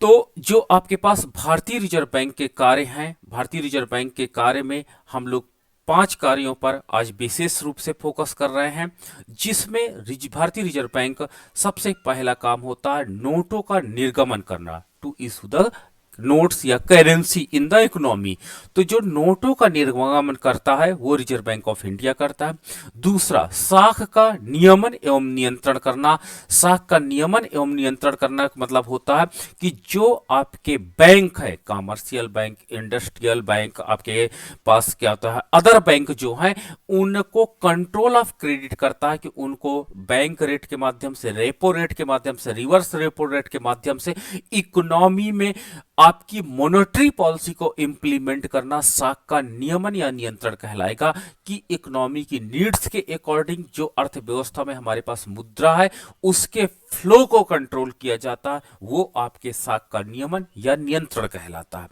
तो जो आपके पास भारतीय रिजर्व बैंक के कार्य हैं, भारतीय रिजर्व बैंक के कार्य में हम लोग 5 कार्यों पर आज विशेष रूप से फोकस कर रहे हैं, जिसमें भारतीय रिजर्व बैंक सबसे पहला काम होता है नोटों का निर्गमन करना, टू इशू द नोट्स या करेंसी इन द इकोनॉमी। तो जो नोटों का निर्गमन करता है वो रिजर्व बैंक ऑफ इंडिया करता है। दूसरा, साख का नियमन एवं नियंत्रण करना। साख का नियमन एवं नियंत्रण करना का मतलब होता है कि जो आपके बैंक है, कमर्शियल बैंक, इंडस्ट्रियल बैंक, आपके पास क्या होता है अदर बैंक जो हैं, उनको कंट्रोल ऑफ क्रेडिट करता है कि उनको बैंक रेट के माध्यम से, रेपो रेट के माध्यम से, रिवर्स रेपो रेट के माध्यम से इकोनॉमी में आपकी मॉनेटरी पॉलिसी को इंप्लीमेंट करना साख का नियमन या नियंत्रण कहलाएगा। कि इकोनॉमी की नीड्स के अकॉर्डिंग जो अर्थव्यवस्था में हमारे पास मुद्रा है उसके फ्लो को कंट्रोल किया जाता है, वो आपके साख का नियमन या नियंत्रण कहलाता है।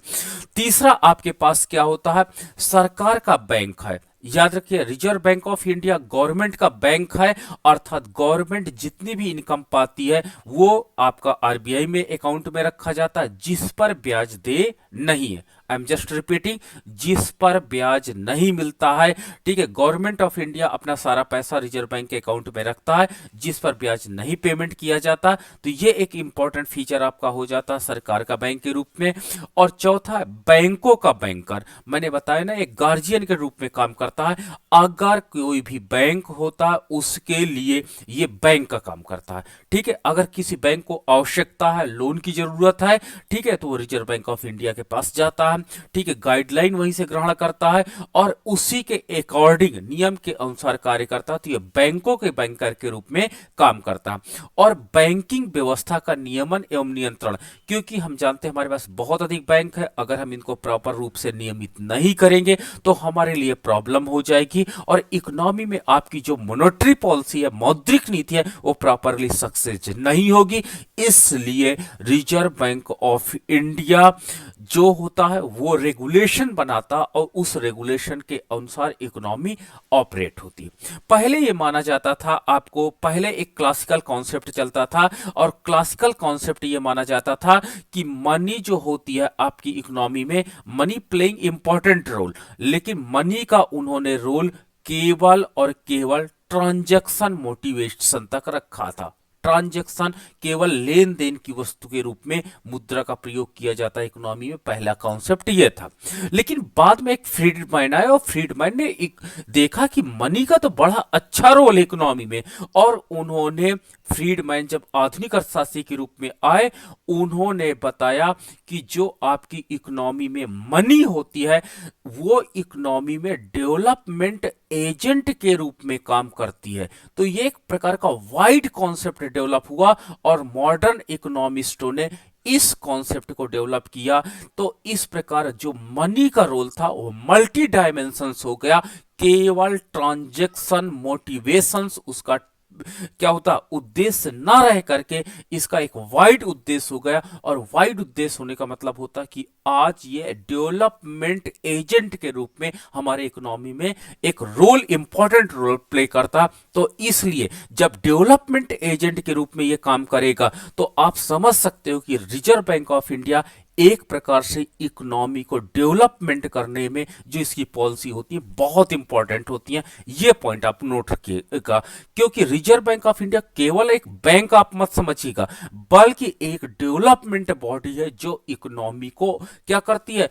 तीसरा आपके पास क्या होता है, सरकार का बैंक है। याद रखिए, reserve bank of India government का बैंक है, अर्थात गवर्नमेंट जितनी भी इनकम पाती है वो आपका आरबीआई में अकाउंट में रखा जाता है, जिस पर ब्याज दे नहीं है। आई एम जस्ट रिपीटिंग, जिस पर ब्याज नहीं मिलता है। ठीक है, गवर्नमेंट ऑफ इंडिया अपना सारा पैसा रिजर्व बैंक के अकाउंट में रखता है, जिस पर ब्याज नहीं पेमेंट किया जाता। तो ये एक इंपॉर्टेंट फीचर आपका हो जाता है सरकार का बैंक के रूप में। और चौथा, बैंकों का बैंकर, मैंने बताया ना, एक गार्जियन के रूप में काम करता है। अगर कोई भी बैंक होता है उसके लिए ये बैंक का काम करता है। ठीक है, अगर किसी बैंक को आवश्यकता है, लोन की जरूरत है, ठीक है, तो वो रिजर्व बैंक ऑफ इंडिया के पास जाता है। ठीक है, गाइडलाइन वहीं से ग्रहण करता है और उसी के अकॉर्डिंग, नियम के अनुसार कार्य करता है। तो ये बैंकों के बैंकर के रूप में काम करता है। और बैंकिंग व्यवस्था का नियमन एवं नियंत्रण, क्योंकि हम जानते हैं हमारे पास बहुत अधिक बैंक है, अगर हम इनको प्रॉपर रूप से नियमित नहीं करेंगे तो हमारे लिए प्रॉब्लम हो जाएगी और इकोनॉमी में आपकी जो मॉनेटरी पॉलिसी है, मौद्रिक नीति है, वो प्रॉपरली सक्सेस नहीं होगी। इसलिए रिजर्व बैंक ऑफ इंडिया जो होता है वो रेगुलेशन बनाता और उस रेगुलेशन के अनुसार इकोनॉमी ऑपरेट होती है। पहले ये माना जाता था, आपको पहले एक क्लासिकल कॉन्सेप्ट चलता था और क्लासिकल कॉन्सेप्ट ये माना जाता था कि मनी जो होती है आपकी इकोनॉमी में, मनी प्लेइंग इंपॉर्टेंट रोल, लेकिन मनी का उन्होंने रोल केवल और केवल ट्रांजैक्शन मोटिवेशन तक रखा था। ट्रांजैक्शन, केवल लेन देन की वस्तु के रूप में मुद्रा का प्रयोग किया जाता है इकोनॉमी में, पहला कॉन्सेप्ट ये था। लेकिन बाद में एक फ्रीडमैन आया और फ्रीडमैन ने एक देखा कि मनी का तो बड़ा अच्छा रोल है इकोनॉमी में, और उन्होंने, फ्रीडमैन जब आधुनिक अर्थशास्त्री के रूप में आए, उन्होंने बताया कि जो आपकी इकोनॉमी में मनी होती है वो इकोनॉमी में डेवलपमेंट एजेंट के रूप में काम करती है। तो ये एक प्रकार का वाइड कॉन्सेप्ट डेवलप हुआ और मॉडर्न इकोनॉमिस्टों ने इस कॉन्सेप्ट को डेवलप किया। तो इस प्रकार जो मनी का रोल था वो मल्टी डायमेंशंस हो गया। केवल ट्रांजैक्शन मोटिवेशंस उसका क्या होता, उद्देश्य ना रह करके इसका एक वाइड उद्देश्य हो गया। और वाइड उद्देश्य होने का मतलब होता कि आज ये डेवलपमेंट एजेंट के रूप में हमारे इकोनॉमी में एक रोल, इंपॉर्टेंट रोल प्ले करता। तो इसलिए जब डेवलपमेंट एजेंट के रूप में ये काम करेगा तो आप समझ सकते हो कि रिजर्व बैंक ऑफ इंडिया एक प्रकार से इकोनॉमी को डेवलपमेंट करने में जो इसकी पॉलिसी होती है बहुत इंपॉर्टेंट होती है। ये पॉइंट आप नोट रखिएगा, क्योंकि रिजर्व बैंक ऑफ इंडिया केवल एक बैंक आप मत समझिएगा, बल्कि एक डेवलपमेंट बॉडी है जो इकोनॉमी को क्या करती है,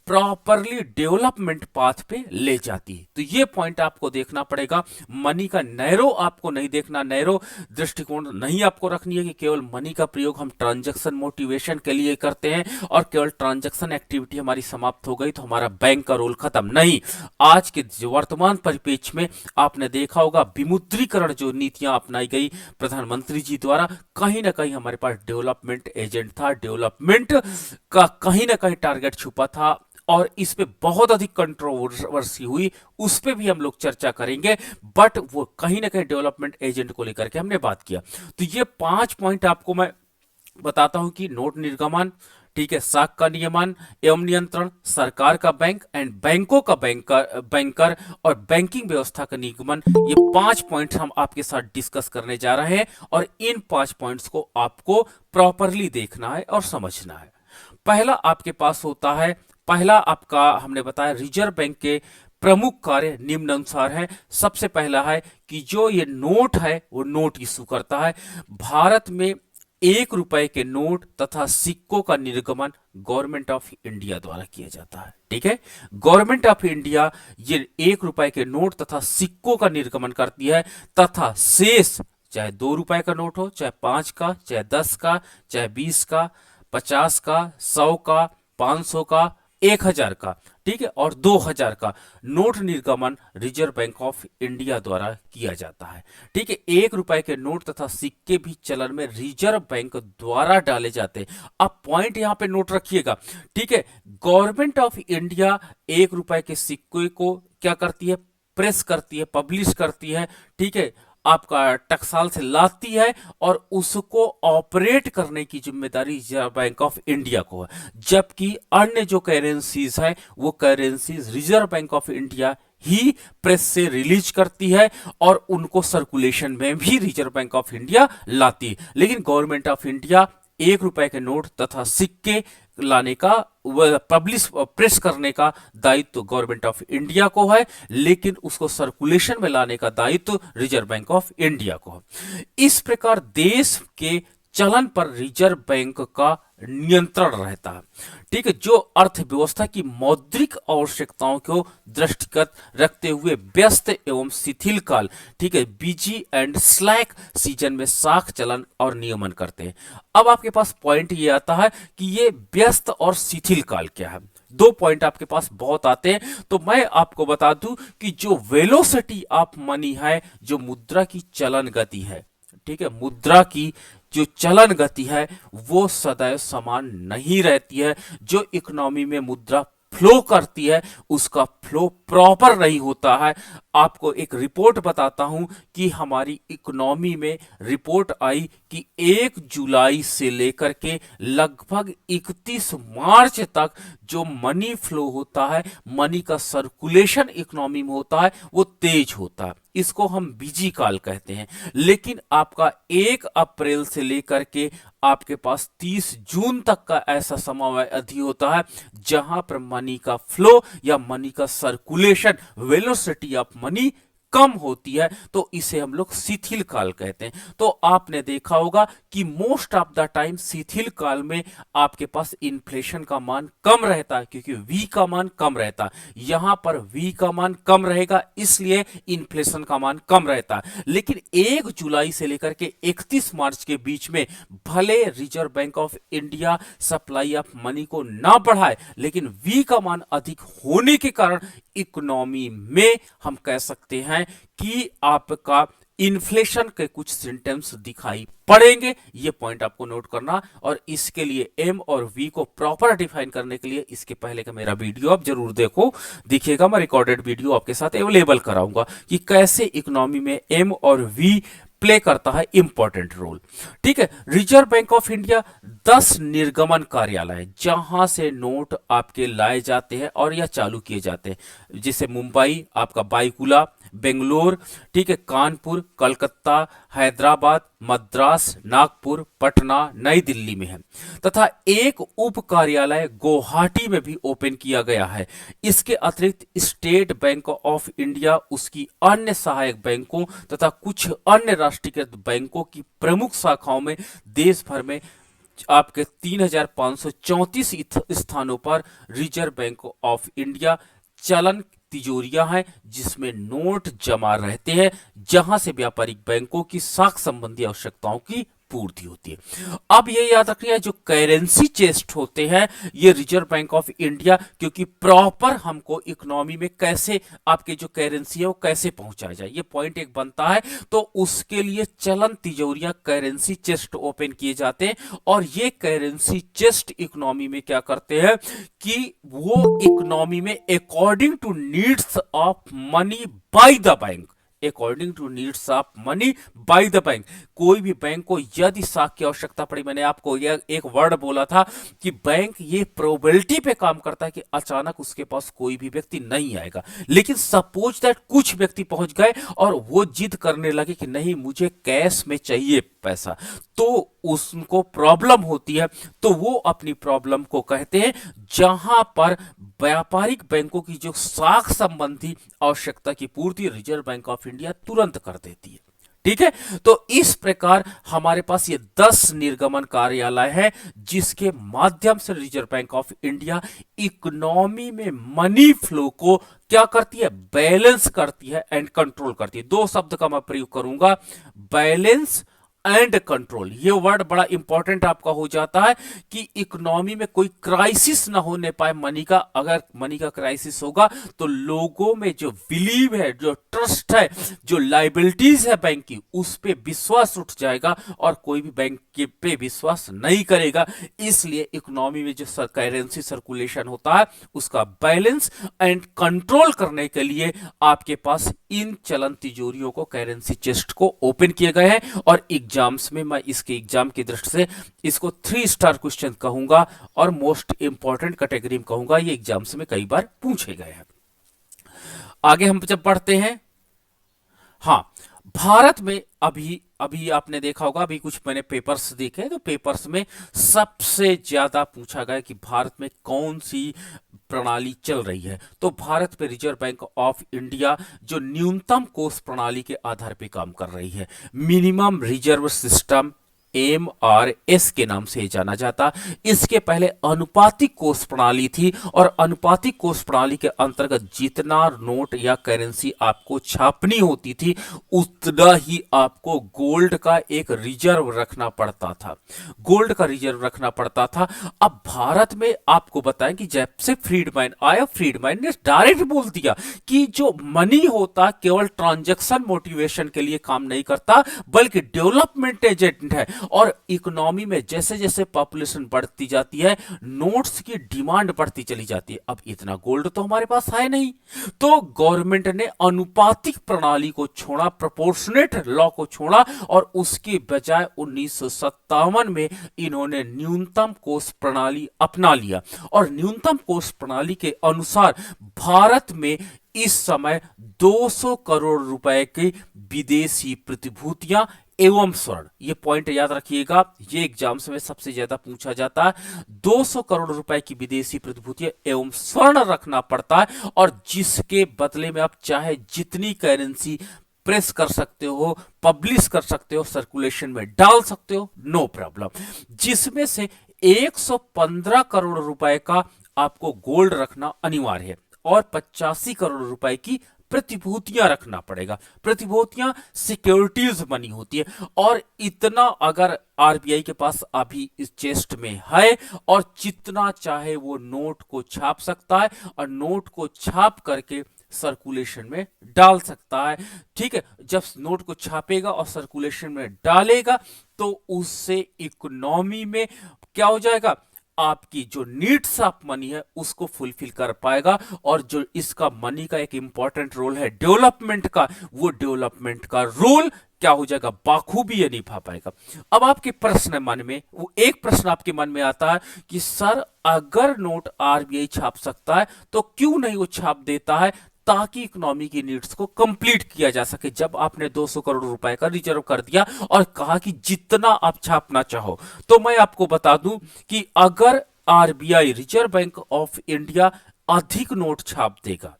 प्रॉपरली डेवलपमेंट पाथ पे ले जाती है। तो ये पॉइंट आपको देखना पड़ेगा। मनी का नैरो आपको नहीं देखना, नैरो दृष्टिकोण नहीं आपको रखनी है कि केवल मनी का प्रयोग हम ट्रांजैक्शन मोटिवेशन के लिए करते हैं और केवल ट्रांजैक्शन एक्टिविटी हमारी समाप्त हो गई तो हमारा बैंक का रोल खत्म। नहीं, आज के वर्तमान परिप्रेक्ष्य में आपने देखा होगा विमुद्रीकरण जो नीतियां अपनाई गई प्रधानमंत्री जी द्वारा, कहीं ना कहीं हमारे पास डेवलपमेंट एजेंट था, डेवलपमेंट का कहीं ना कहीं टारगेट छुपा था और इस पे बहुत अधिक कंट्रोवर्सी हुई, उस पे भी हम लोग चर्चा करेंगे। बट वो कहीं ना कहीं डेवलपमेंट एजेंट को लेकर के हमने बात किया। तो ये 5 पॉइंट आपको मैं बताता हूं कि नोट निर्गमन, ठीक है, साख का नियमन एवं नियंत्रण, सरकार का बैंक एंड बैंकों का बैंकर और बैंकिंग व्यवस्था का निगमन, ये 5 पॉइंट हम आपके साथ डिस्कस करने जा रहे हैं और इन 5 पॉइंट्स को आपको प्रॉपरली देखना है और समझना है। पहला आपके पास होता है, पहला आपका हमने बताया रिजर्व बैंक के प्रमुख कार्य निम्नानुसार है। सबसे पहला है कि जो ये नोट है वो नोट इशू करता है। भारत में 1 रुपए के नोट तथा सिक्कों का निर्गमन गवर्नमेंट ऑफ इंडिया द्वारा किया जाता है। ठीक है, गवर्नमेंट ऑफ इंडिया ये 1 रुपए के नोट तथा सिक्कों का निर्गमन करती है तथा शेष, चाहे 2 रुपए का नोट हो, चाहे 5 का, चाहे 10 का, चाहे 20 का, 50 का, 100 का, 500 का, 1000 का, ठीक है, और 2000 का नोट निर्गमन रिजर्व बैंक ऑफ इंडिया द्वारा किया जाता है। ठीक है, 1 रुपए के नोट तथा सिक्के भी चलन में रिजर्व बैंक द्वारा डाले जाते हैं। अब पॉइंट यहां पे नोट रखिएगा। ठीक है, गवर्नमेंट ऑफ इंडिया 1 रुपए के सिक्के को क्या करती है, प्रेस करती है, पब्लिश करती है। ठीक है, आपका टकसाल से लाती है और उसको ऑपरेट करने की जिम्मेदारी रिजर्व बैंक ऑफ इंडिया को है, जबकि अन्य जो करेंसीज है वो currencies reserve bank of India he press से रिलीज करती है और उनको सर्कुलेशन में भी रिजर्व बैंक ऑफ इंडिया लाती है। लेकिन गवर्नमेंट ऑफ इंडिया 1 रुपए के नोट तथा सिक्के लाने का, पब्लिश प्रेस करने का दायित्व गवर्नमेंट ऑफ इंडिया को है, लेकिन उसको सर्कुलेशन में लाने का दायित्व रिजर्व बैंक ऑफ इंडिया को है। इस प्रकार देश के चलन पर रिजर्व बैंक का नियंत्रण रहता है। ठीक है, जो अर्थव्यवस्था की मौद्रिक आवश्यकताओं को दृष्टिगत रखते हुए व्यस्त एवं शिथिल काल, ठीक है, बिजी एंड स्लैक सीजन में साख चलन और नियमन करते हैं। अब आपके पास पॉइंट ये आता है कि ये व्यस्त और शिथिल काल क्या है। 2 पॉइंट आपके पास बहुत आते हैं, तो मैं आपको बता दूं कि जो वेलोसिटी ऑफ मनी है, जो मुद्रा की चलन गति है, ठीक है, मुद्रा की जो चलन गति है वो सदैव समान नहीं रहती है। जो इकोनॉमी में मुद्रा फ्लो करती है उसका फ्लो प्रॉपर नहीं होता है। आपको एक रिपोर्ट बताता हूं कि हमारी इकोनॉमी में रिपोर्ट आई कि 1 जुलाई से लेकर के लगभग 31 मार्च तक जो मनी फ्लो होता है, मनी का सर्कुलेशन इकोनॉमी में होता है, वो तेज होता है। इसको हम बिजी काल कहते हैं। लेकिन आपका 1 अप्रैल से लेकर के आपके पास 30 जून तक का ऐसा समय अवधि होता है जहां पर मनी का फ्लो या मनी का सर्कुलेशन, वेलोसिटी ऑफ मनी कम होती है, तो इसे हम लोग शिथिल काल कहते हैं। तो आपने देखा होगा कि मोस्ट ऑफ द टाइम शिथिल काल में आपके पास इन्फ्लेशन का मान कम रहता है, क्योंकि वी का मान कम रहता है। यहां पर वी का मान कम रहेगा, इसलिए इन्फ्लेशन का मान कम रहता है। लेकिन 1 जुलाई से लेकर के 31 मार्च के बीच में भले reserve bank of India supply of money को ना बढ़ाए, लेकिन वी का मान अधिक होने के कारण इकोनॉमी में हम कह सकते हैं कि आपका इन्फ्लेशन के कुछ सिम्टम्स दिखाई पड़ेंगे। ये पॉइंट आपको नोट करना, और इसके लिए एम और वी को प्रॉपर डिफाइन करने के लिए इसके पहले का मेरा वीडियो आप जरूर देखिएगा। मैं रिकॉर्डेड वीडियो आपके साथ अवेलेबल कराऊंगा कि कैसे इकोनॉमी में एम और वी प्ले करता है इंपॉर्टेंट रोल। ठीक है, रिजर्व बैंक ऑफ इंडिया 10 निर्गमन कार्यालय जहां से नोट आपके लाए जाते हैं और या चालू किए जाते हैं, जैसे मुंबई, आपका बाईकुला, बेंगलोर, ठीक है, कानपुर, कलकत्ता, हैदराबाद, मद्रास, नागपुर, पटना, नई दिल्ली में है, तथा एक उप कार्यालय गुवाहाटी में भी ओपन किया गया है। इसके अतिरिक्त स्टेट बैंक ऑफ इंडिया उसकी अन्य सहायक बैंकों तथा कुछ अन्य राष्ट्रीयकृत बैंकों की प्रमुख शाखाओं में देश भर में आपके 3534 स्थानों पर रिजर्व बैंक ऑफ इंडिया चलन तिजोरियां हैं जिसमें नोट जमा रहते हैं, जहां से व्यापारिक बैंकों की साख संबंधी आवश्यकताओं की पूर्ति होती है। अब ये याद रखिए, जो करेंसी चेस्ट होते हैं ये रिजर्व बैंक ऑफ इंडिया, क्योंकि प्रॉपर हमको इकोनॉमी में कैसे आपके जो करेंसी है वो कैसे पहुंचाया जाए, ये पॉइंट एक बनता है। तो उसके लिए चलन तिजोरियां, करेंसी चेस्ट ओपन किए जाते हैं, और ये करेंसी चेस्ट इकोनॉमी में क्या करते हैं कि वो इकोनॉमी में according to needs of money by the bank, according to needs of money by the bank. कोई भी बैंक को यदि साख की आवश्यकता पड़ी, मैंने आपको यह एक वर्ड बोला था कि बैंक ये प्रोबेबिलिटी पे काम करता है कि अचानक उसके पास कोई भी व्यक्ति नहीं आएगा, लेकिन सपोज दैट कुछ व्यक्ति पहुंच गए और वो जिद करने लगे कि नहीं मुझे कैश में चाहिए पैसा, तो उसको प्रॉब्लम होती है, तो वो अपनी प्रॉब्लम को कहते हैं, जहां पर व्यापारिक बैंकों की जो साख संबंधी आवश्यकता की पूर्ति रिजर्व बैंक ऑफ इंडिया तुरंत कर देती है। ठीक है, तो इस प्रकार हमारे पास ये 10 निर्गमन कार्यालय है जिसके माध्यम से reserve bank of India economy में मनी फ्लो को क्या करती है, बैलेंस करती है एंड कंट्रोल करती है। दो शब्द का मैं प्रयोग करूंगा, बैलेंस एंड कंट्रोल। ये वर्ड बड़ा इंपॉर्टेंट आपका हो जाता है कि इकोनॉमी में कोई क्राइसिस ना होने पाए मनी का। अगर मनी का क्राइसिस होगा तो लोगों में जो बिलीव है, जो ट्रस्ट है, जो लाइबिलिटीज है बैंक की, उस पे विश्वास उठ जाएगा और कोई भी बैंक के पे विश्वास नहीं करेगा। इसलिए इकोनॉमी में जो करेंसी सर्कुलेशन होता है उसका बैलेंस एंड कंट्रोल करने के लिए आपके पास इन चलन तिजोरियों को, करेंसी चेस्ट को ओपन किए गए हैं। और एग्जाम्स में मैं इसके एग्जाम की दृष्टि से इसको 3 स्टार क्वेश्चन कहूंगा और मोस्ट इंपॉर्टेंट कैटेगरी में कहूंगा। ये एग्जाम्स में कई बार पूछे गए हैं। आगे हम जब पढ़ते हैं, हाँ, भारत में अभी अभी आपने देखा होगा, अभी कुछ मैंने पेपर्स देखे तो पेपर्स में सबसे ज्यादा पूछा गया कि भारत में कौन सी प्रणाली चल रही है। तो भारत पे रिजर्व बैंक ऑफ इंडिया जो न्यूनतम कोष प्रणाली के आधार पे काम कर रही है, मिनिमम रिजर्व सिस्टम, MRS के नाम से जाना जाता। इसके पहले अनुपातिक कोष प्रणाली थी और अनुपातिक कोष प्रणाली के अंतर्गत जितना नोट या करेंसी आपको छापनी होती थी उतना ही आपको गोल्ड का एक रिजर्व रखना पड़ता था, गोल्ड का रिजर्व रखना पड़ता था। अब भारत में आपको बताएं कि जब से फ्रीडमैन आया, फ्रीडमैन ने डायरेक्ट बोल दिया कि जो मनी होता केवल ट्रांजैक्शन मोटिवेशन के लिए काम नहीं करता बल्कि डेवलपमेंट एजेंट है। और इकोनॉमी में जैसे जैसे पॉपुलेशन बढ़ती जाती है नोट्स की डिमांड बढ़ती चली जाती है। अब इतना गोल्ड तो हमारे पास है नहीं, तो गवर्नमेंट ने अनुपातिक प्रणाली को छोड़ा, प्रोपोर्शनेट लॉ को छोड़ा और उसके बजाय 1957 में इन्होंने न्यूनतम कोष प्रणाली अपना लिया। और न्यूनतम कोष प्रणाली के अनुसार भारत में इस समय 200 करोड़ रुपए की विदेशी प्रतिभूतियां एवं स्वर्ण, ये पॉइंट याद रखिएगा, ये एग्जाम्स में सबसे ज्यादा पूछा जाता है। 200 करोड़ रुपए की विदेशी प्रतिभूतियां एवं स्वर्ण रखना पड़ता है और जिसके बदले में आप चाहे जितनी करेंसी प्रेस कर सकते हो, पब्लिश कर सकते हो, सर्कुलेशन में डाल सकते हो, नो प्रॉब्लम। जिसमें से 115 करोड़ रुपए का आपको गोल्ड रखना अनिवार्य है और 85 करोड़ रुपए की प्रतिभूतियां रखना पड़ेगा। प्रतिभूतियां सिक्योरिटीज मनी होती है और इतना अगर आरबीआई के पास अभी इस चेस्ट में है और जितना चाहे वो नोट को छाप सकता है और नोट को छाप करके सर्कुलेशन में डाल सकता है। ठीक है, जब नोट को छापेगा और सर्कुलेशन में डालेगा तो उससे इकोनॉमी में क्या हो जाएगा, आपकी जो नीड्स ऑफ मनी है उसको फुलफिल कर पाएगा। और जो इसका मनी का एक इंपॉर्टेंट रोल है डेवलपमेंट का, वो डेवलपमेंट का रोल क्या हो जाएगा, बाखूबी ये निभा पाएगा। अब आपके प्रश्न मन में वो एक प्रश्न आपके मन में आता है कि सर अगर नोट आरबीआई छाप सकता है तो क्यों नहीं वो छाप देता है ताकि इकोनॉमी की नीड्स को कंप्लीट किया जा सके। जब आपने 200 करोड़ रुपए का रिजर्व कर दिया और कहा कि जितना आप छापना चाहो, तो मैं आपको बता दूं कि अगर RBI reserve bank of India अधिक नोट छाप देगा,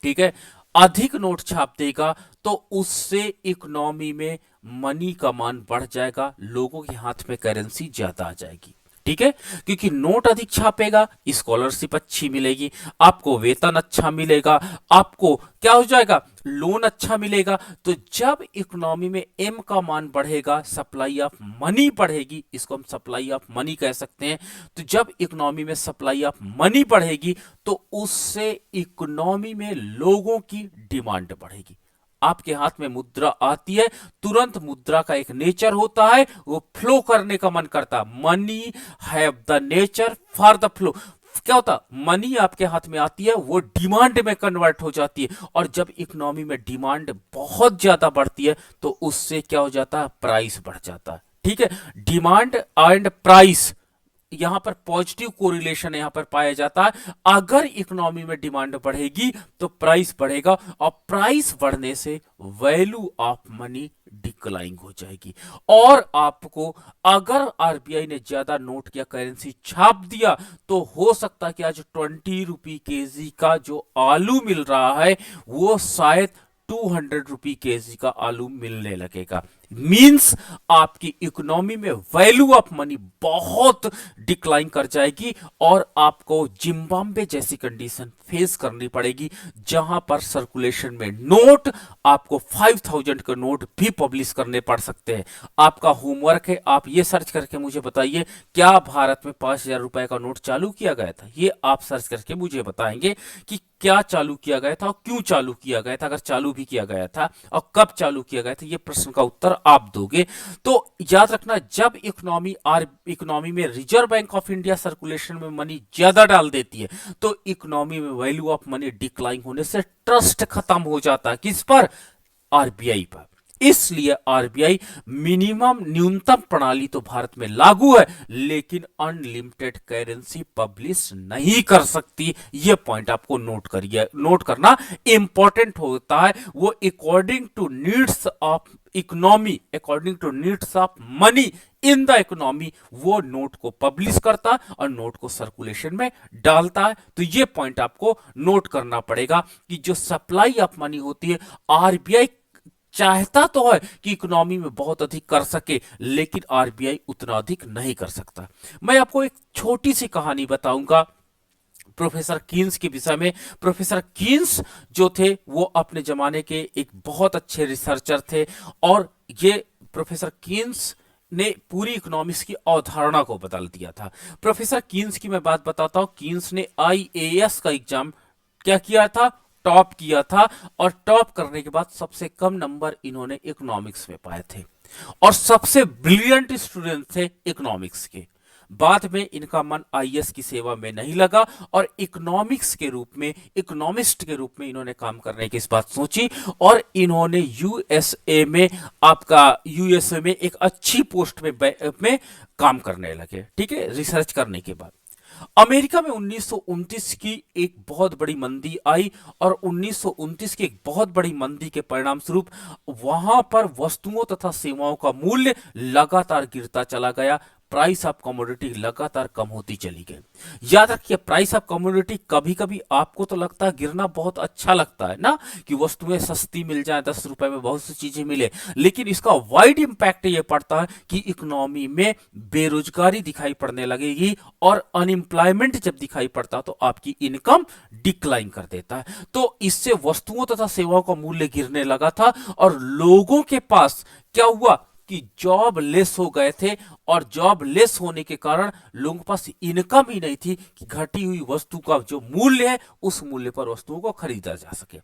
ठीक है, अधिक नोट छाप देगा तो उससे इकोनॉमी में मनी का मान बढ़ जाएगा, लोगों के हाथ में करेंसी ज्यादा आ जाएगी। ठीक है, क्योंकि नोट अधिक छापेगा, स्कॉलरशिप अच्छी मिलेगी, आपको वेतन अच्छा मिलेगा, आपको क्या हो जाएगा, लोन अच्छा मिलेगा। तो जब इकोनॉमी में एम का मान बढ़ेगा, सप्लाई ऑफ मनी बढ़ेगी, इसको हम सप्लाई ऑफ मनी कह सकते हैं। तो जब इकोनॉमी में सप्लाई ऑफ मनी बढ़ेगी तो उससे इकोनॉमी में लोगों की डिमांड बढ़ेगी। आपके हाथ में मुद्रा आती है, तुरंत मुद्रा का एक नेचर होता है, वो फ्लो करने का मन करता है। Money have the nature for the flow, क्या होता, मनी आपके हाथ में आती है, वो डिमांड में कन्वर्ट हो जाती है, और जब इकोनॉमी में डिमांड बहुत ज्यादा बढ़ती है तो उससे क्या हो जाता है, प्राइस बढ़ जाता है। ठीक है, डिमांड एंड प्राइस, यहां पर पॉजिटिव कोरिलेशन यहां पर पाया जाता है। अगर इकोनॉमी में डिमांड बढ़ेगी तो प्राइस बढ़ेगा, और प्राइस बढ़ने से वैल्यू ऑफ मनी डिक्लाइन हो जाएगी। और आपको अगर आरबीआई ने ज्यादा नोट या करेंसी छाप दिया तो हो सकता है कि आज 20 रुपी केजी का जो आलू मिल रहा है वो शायद 200 रुपी केजी का आलू मिलने लगेगा। मींस आपकी इकोनॉमी में वैल्यू ऑफ मनी बहुत डिक्लाइन कर जाएगी, और आपको जिम्बाब्वे जैसी कंडीशन फेस करनी पड़ेगी जहां पर सर्कुलेशन में नोट आपको 5000 के नोट भी पब्लिश करने पड़ सकते हैं। आपका होमवर्क है, आप ये सर्च करके मुझे बताइए क्या भारत में 5000 रुपए का नोट चालू किया गया था। ये आप सर्च करके मुझे बताएंगे कि क्या चालू किया गया था और क्यों चालू किया गया था, अगर चालू भी किया गया था और कब चालू किया गया था, ये प्रश्न का उत्तर आप दोगे। तो याद रखना, जब इकोनॉमी में reserve bank of India circulation में मनी ज्यादा डाल देती है तो इकोनॉमी में वैल्यू ऑफ मनी डिक्लाइन होने से ट्रस्ट खत्म हो जाता है। किस पर? आरबीआई पर। इसलिए आरबीआई मिनिमम न्यूनतम प्रणाली तो भारत में लागू है, लेकिन अनलिमिटेड करेंसी पब्लिश नहीं कर सकती। यह पॉइंट आपको नोट करना इंपॉर्टेंट होता है। वो according to needs of economy, according to needs of money in the economy, वो नोट को पब्लिश करता है और नोट को सर्कुलेशन में डालता है। तो ये पॉइंट आपको नोट करना पड़ेगा कि जो सप्लाई ऑफ मनी होती है, आरबीआई चाहता तो है कि इकोनॉमी में बहुत अधिक कर सके, लेकिन आरबीआई उतना अधिक नहीं कर सकता। मैं आपको एक छोटी सी कहानी बताऊंगा प्रोफेसर कीन्स के विषय में। प्रोफेसर कीन्स जो थे वो अपने जमाने के एक बहुत अच्छे रिसर्चर थे, और ये प्रोफेसर कीन्स ने पूरी इकोनॉमिक्स की अवधारणा को बदल दिया था। प्रोफेसर कीन्स की मैं बात बताता हूं। कीन्स ने आईएएस का एग्जाम क्या किया था, टॉप किया था, और टॉप करने के बाद सबसे कम नंबर इन्होंने इकोनॉमिक्स में पाए थे, और सबसे ब्रिलियंट स्टूडेंट थे इकोनॉमिक्स के। बाद में इनका मन आईएएस की सेवा में नहीं लगा, और इकोनॉमिक्स के रूप में, इकोनॉमिस्ट के रूप में इन्होंने काम करने की इस बात सोची, और इन्होंने यूएसए में एक अच्छी पोस्ट में काम करने लगे। ठीक है, रिसर्च करने के बाद अमेरिका में 1929 की एक बहुत बड़ी मंदी आई, और 1929 की एक बहुत बड़ी मंदी के परिणाम स्वरूप वहां पर वस्तुओं तथा सेवाओं का मूल्य लगातार गिरता चला गया। प्राइस ऑफ कमोडिटी लगातार कम होती चली गई। याद रखिए, प्राइस ऑफ कमोडिटी कभी कभी आपको तो लगता है गिरना बहुत अच्छा लगता है ना, कि वस्तुएं सस्ती मिल जाए, 10 रुपए में बहुत सी चीजें मिले, लेकिन इसका वाइड इंपैक्ट ये पड़ता है कि इकोनॉमी में बेरोजगारी दिखाई पड़ने लगेगी, और अनएम्प्लॉयमेंट जब दिखाई पड़ता तो आपकी इनकम डिक्लाइन कर देता है। तो इससे वस्तुओं तथा सेवाओं का मूल्य गिरने लगा था, और लोगों के पास क्या हुआ कि जॉब लेस हो गए थे, और जॉब लेस होने के कारण लोगों के पास इनकम ही नहीं थी कि घटी हुई वस्तु का जो मूल्य है उस मूल्य पर वस्तुओं को खरीदा जा सके।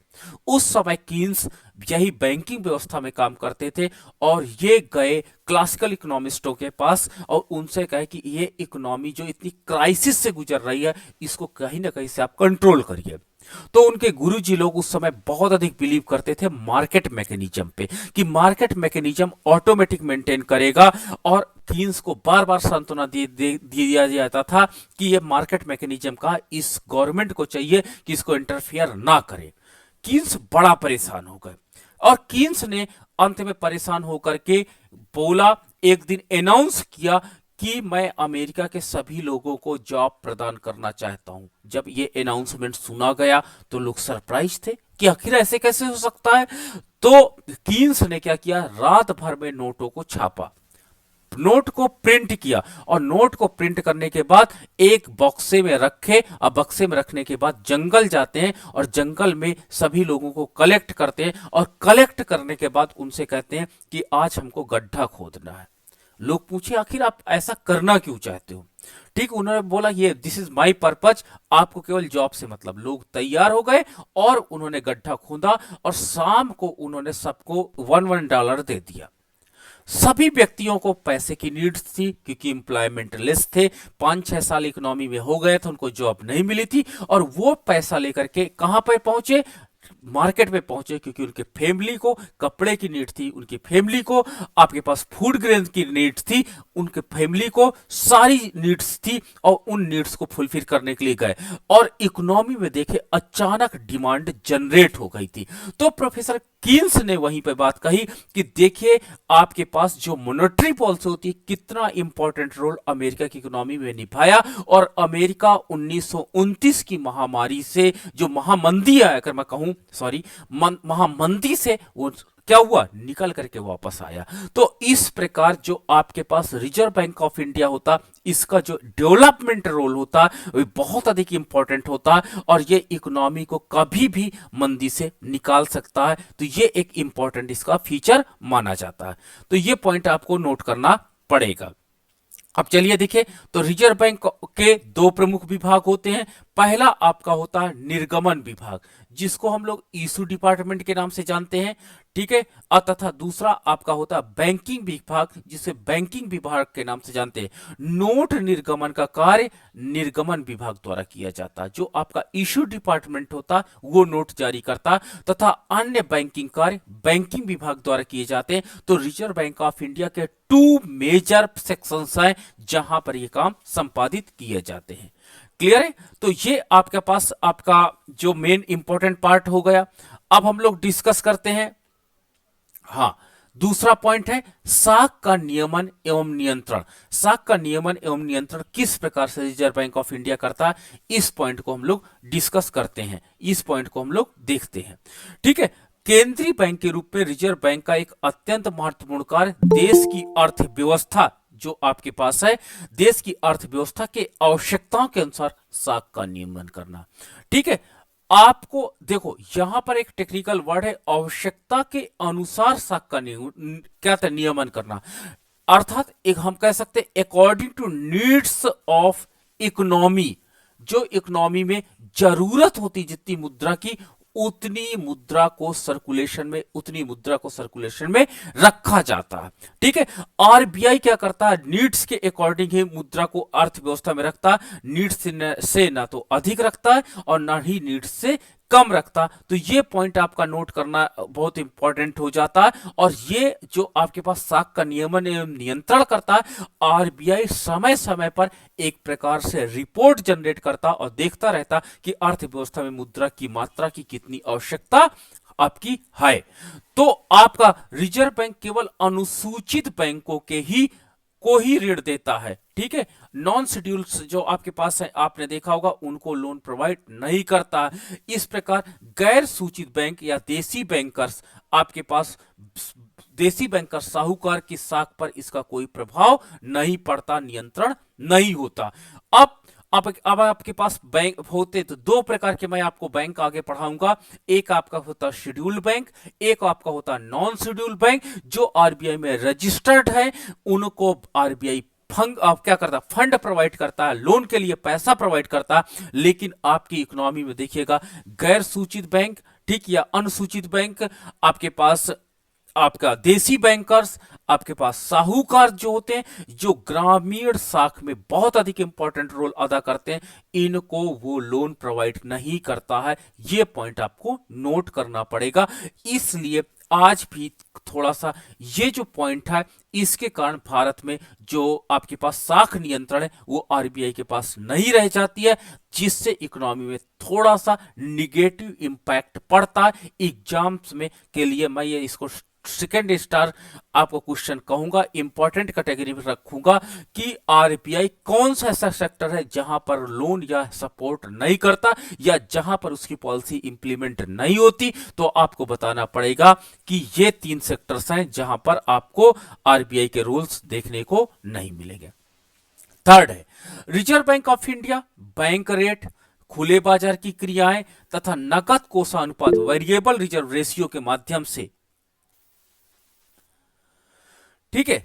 उस समय कीन्स यही बैंकिंग व्यवस्था में काम करते थे, और ये गए क्लासिकल इकोनॉमिस्टों के पास और उनसे कहे कि ये इकोनॉमी जो इतनी क्राइसिस से गुजर रही है, इसको कहीं ना कहीं से आप कंट्रोल करिए। तो उनके गुरुजी लोग उस समय बहुत अधिक बिलीव करते थे मार्केट मैकेनिज्म पे, कि मार्केट मैकेनिज्म ऑटोमेटिक मेंटेन करेगा, और कीन्स को बार बार सांत्वना दिया जाता था कि ये मार्केट मैकेनिज्म का इस गवर्नमेंट को चाहिए कि इसको इंटरफियर ना करे। कीन्स बड़ा परेशान हो गए, और कीन्स ने अंत में परेशान होकर के बोला, एक दिन अनाउंस किया कि मैं अमेरिका के सभी लोगों को जॉब प्रदान करना चाहता हूं। जब ये अनाउंसमेंट सुना गया तो लोग सरप्राइज थे कि आखिर ऐसे कैसे हो सकता है। तो कीन्स ने क्या किया, रात भर में नोटों को छापा, नोट को प्रिंट किया, और नोट को प्रिंट करने के बाद एक बक्से में रखे, और बक्से में रखने के बाद जंगल जाते हैं, और जंगल में सभी लोगों को कलेक्ट करते हैं, और कलेक्ट करने के बाद उनसे कहते हैं कि आज हमको गड्ढा खोदना है। लोग पूछे आखिर आप ऐसा करना क्यों चाहते हो। ठीक, उन्होंने बोला ये दिस इज माई पर्पज, आपको केवल जॉब से मतलब। लोग तैयार हो गए और उन्होंने गड्ढा खोदा, और शाम को उन्होंने सबको $1 दे दिया। सभी व्यक्तियों को पैसे की नीड्स थी क्योंकि एम्प्लॉयमेंट लेस थे, 5-6 साल इकोनॉमी में हो गए थे, उनको जॉब नहीं मिली थी और वो पैसा लेकर के कहां पे पहुंचे, मार्केट में पहुंचे, क्योंकि उनके फैमिली को कपड़े की नीड थी, उनकी फैमिली को आपके पास फूड ग्रेन की नीड्स थी, उनके फैमिली को सारी नीड्स थी और उन नीड्स को फुलफिल करने के लिए गए और इकोनॉमी में देखे अचानक डिमांड जनरेट हो गई थी। तो प्रोफेसर कीन्स ने वहीं पे बात कही कि देखिए आपके पास जो मॉनेटरी पॉलिसी होती है कितना इंपॉर्टेंट रोल अमेरिका की इकोनॉमी में निभाया और अमेरिका 1929 की महामारी से जो महामंदी है, अगर मैं कहूं सॉरी महामंदी से वो क्या हुआ, निकल करके वापस आया। तो इस प्रकार जो आपके पास रिजर्व बैंक ऑफ इंडिया होता, इसका जो डेवलपमेंट रोल होता वो बहुत अधिक इंपॉर्टेंट होता है और ये इकोनॉमी को कभी भी मंदी से निकाल सकता है। तो ये एक इंपॉर्टेंट इसका फीचर माना जाता है। तो ये पॉइंट आपको नोट करना पड़ेगा। अब चलिए देखिए, तो रिजर्व बैंक के दो प्रमुख विभाग होते हैं। पहला आपका होता है निर्गमन विभाग, जिसको हम लोग इशू डिपार्टमेंट के नाम से जानते हैं, ठीक है। तथा दूसरा आपका होता है बैंकिंग विभाग, जिसे बैंकिंग विभाग के नाम से जानते हैं। नोट निर्गमन का कार्य निर्गमन विभाग द्वारा किया जाता है। जो आपका इशू डिपार्टमेंट होता है वो नोट जारी करता तथा अन्य बैंकिंग कार्य बैंकिंग विभाग द्वारा किए जाते हैं। तो रिजर्व बैंक ऑफ इंडिया के 2 मेजर सेक्शंस हैं जहां पर ये काम संपादित किए जाते हैं। क्लियर है? तो ये आपके पास आपका जो मेन इंपॉर्टेंट पार्ट हो गया। अब हम लोग डिस्कस करते हैं, हाँ, दूसरा पॉइंट है साख का नियमन एवं नियंत्रण। साख का नियमन एवं नियंत्रण किस प्रकार से रिजर्व बैंक ऑफ इंडिया करता है, इस पॉइंट को हम लोग डिस्कस करते हैं, इस पॉइंट को हम लोग देखते हैं, ठीक है। केंद्रीय बैंक के रूप में रिजर्व बैंक का एक अत्यंत महत्वपूर्ण कार्य देश की अर्थव्यवस्था जो आपके पास है, देश की अर्थव्यवस्था के आवश्यकताओं के अनुसार साख का नियमन करना, ठीक है। आपको देखो यहां पर एक टेक्निकल वर्ड है, आवश्यकता के अनुसार साख का क्या था, नियमन करना। अर्थात एक हम कह सकते according to needs of economy, जो इकोनॉमी में जरूरत होती जितनी मुद्रा की, उतनी मुद्रा को सर्कुलेशन में, उतनी मुद्रा को सर्कुलेशन में रखा जाता है, ठीक है। आरबीआई क्या करता है, नीड्स के अकॉर्डिंग ही मुद्रा को अर्थव्यवस्था में रखता है। नीड्स से ना तो अधिक रखता है और ना ही नीड्स से कम रखता। तो ये पॉइंट आपका नोट करना बहुत इंपॉर्टेंट हो जाता है। और ये जो आपके पास साख का नियमन एवं नियंत्रण करता है, आरबीआई समय समय पर एक प्रकार से रिपोर्ट जनरेट करता और देखता रहता कि अर्थव्यवस्था में मुद्रा की मात्रा की कितनी आवश्यकता आपकी है। तो आपका रिजर्व बैंक केवल अनुसूचित बैंकों के ही को ही ऋण देता है, ठीक है। नॉन शेड्यूल्स जो आपके पास है, आपने देखा होगा, उनको लोन प्रोवाइड नहीं करता। इस प्रकार गैर सूचित बैंक या देसी बैंकर्स, आपके पास देसी बैंकर साहूकार की साख पर इसका कोई प्रभाव नहीं पड़ता, नियंत्रण नहीं होता। अब आपके पास बैंक होते तो दो प्रकार के मैं आपको बैंक आगे पढ़ाऊंगा। एक आपका होता है शेड्यूल बैंक, एक आपका होता है नॉन शेड्यूल बैंक। जो आरबीआई में रजिस्टर्ड है उनको आरबीआई क्या करता है, फंड प्रोवाइड करता है, लोन के लिए पैसा प्रोवाइड करता है। लेकिन आपकी इकोनॉमी में देखिएगा गैर सूचित बैंक, ठीक, या अनुसूचित बैंक, आपके पास आपका देसी बैंकर्स, आपके पास साहूकार जो होते हैं, जो ग्रामीण साख में बहुत अधिक इंपॉर्टेंट रोल अदा करते हैं, इनको वो लोन प्रोवाइड नहीं करता है। ये पॉइंट आपको नोट करना पड़ेगा। इसलिए आज भी थोड़ा सा ये जो पॉइंट है, इसके कारण भारत में जो आपके पास साख नियंत्रण है वो आरबीआई के पास नहीं रह जाती है, जिससे इकोनॉमी में थोड़ा सा निगेटिव इंपैक्ट पड़ता है। एग्जाम्स में के लिए मैं ये इसको सेकेंड स्टार आपको क्वेश्चन कहूंगा, इंपॉर्टेंट कैटेगरी में रखूंगा कि आरबीआई कौन सा ऐसा सेक्टर है जहां पर लोन या सपोर्ट नहीं करता या जहां पर उसकी पॉलिसी इंप्लीमेंट नहीं होती। तो आपको बताना पड़ेगा कि ये 3 सेक्टर्स हैं जहां पर आपको आरबीआई के रूल्स देखने को नहीं मिलेंगे। थर्ड है reserve bank of India bank rate, खुले बाजार की क्रियाएं तथा नकद कोषानुपात वेरिएबल रिजर्व रेशियो के माध्यम से, ठीक है,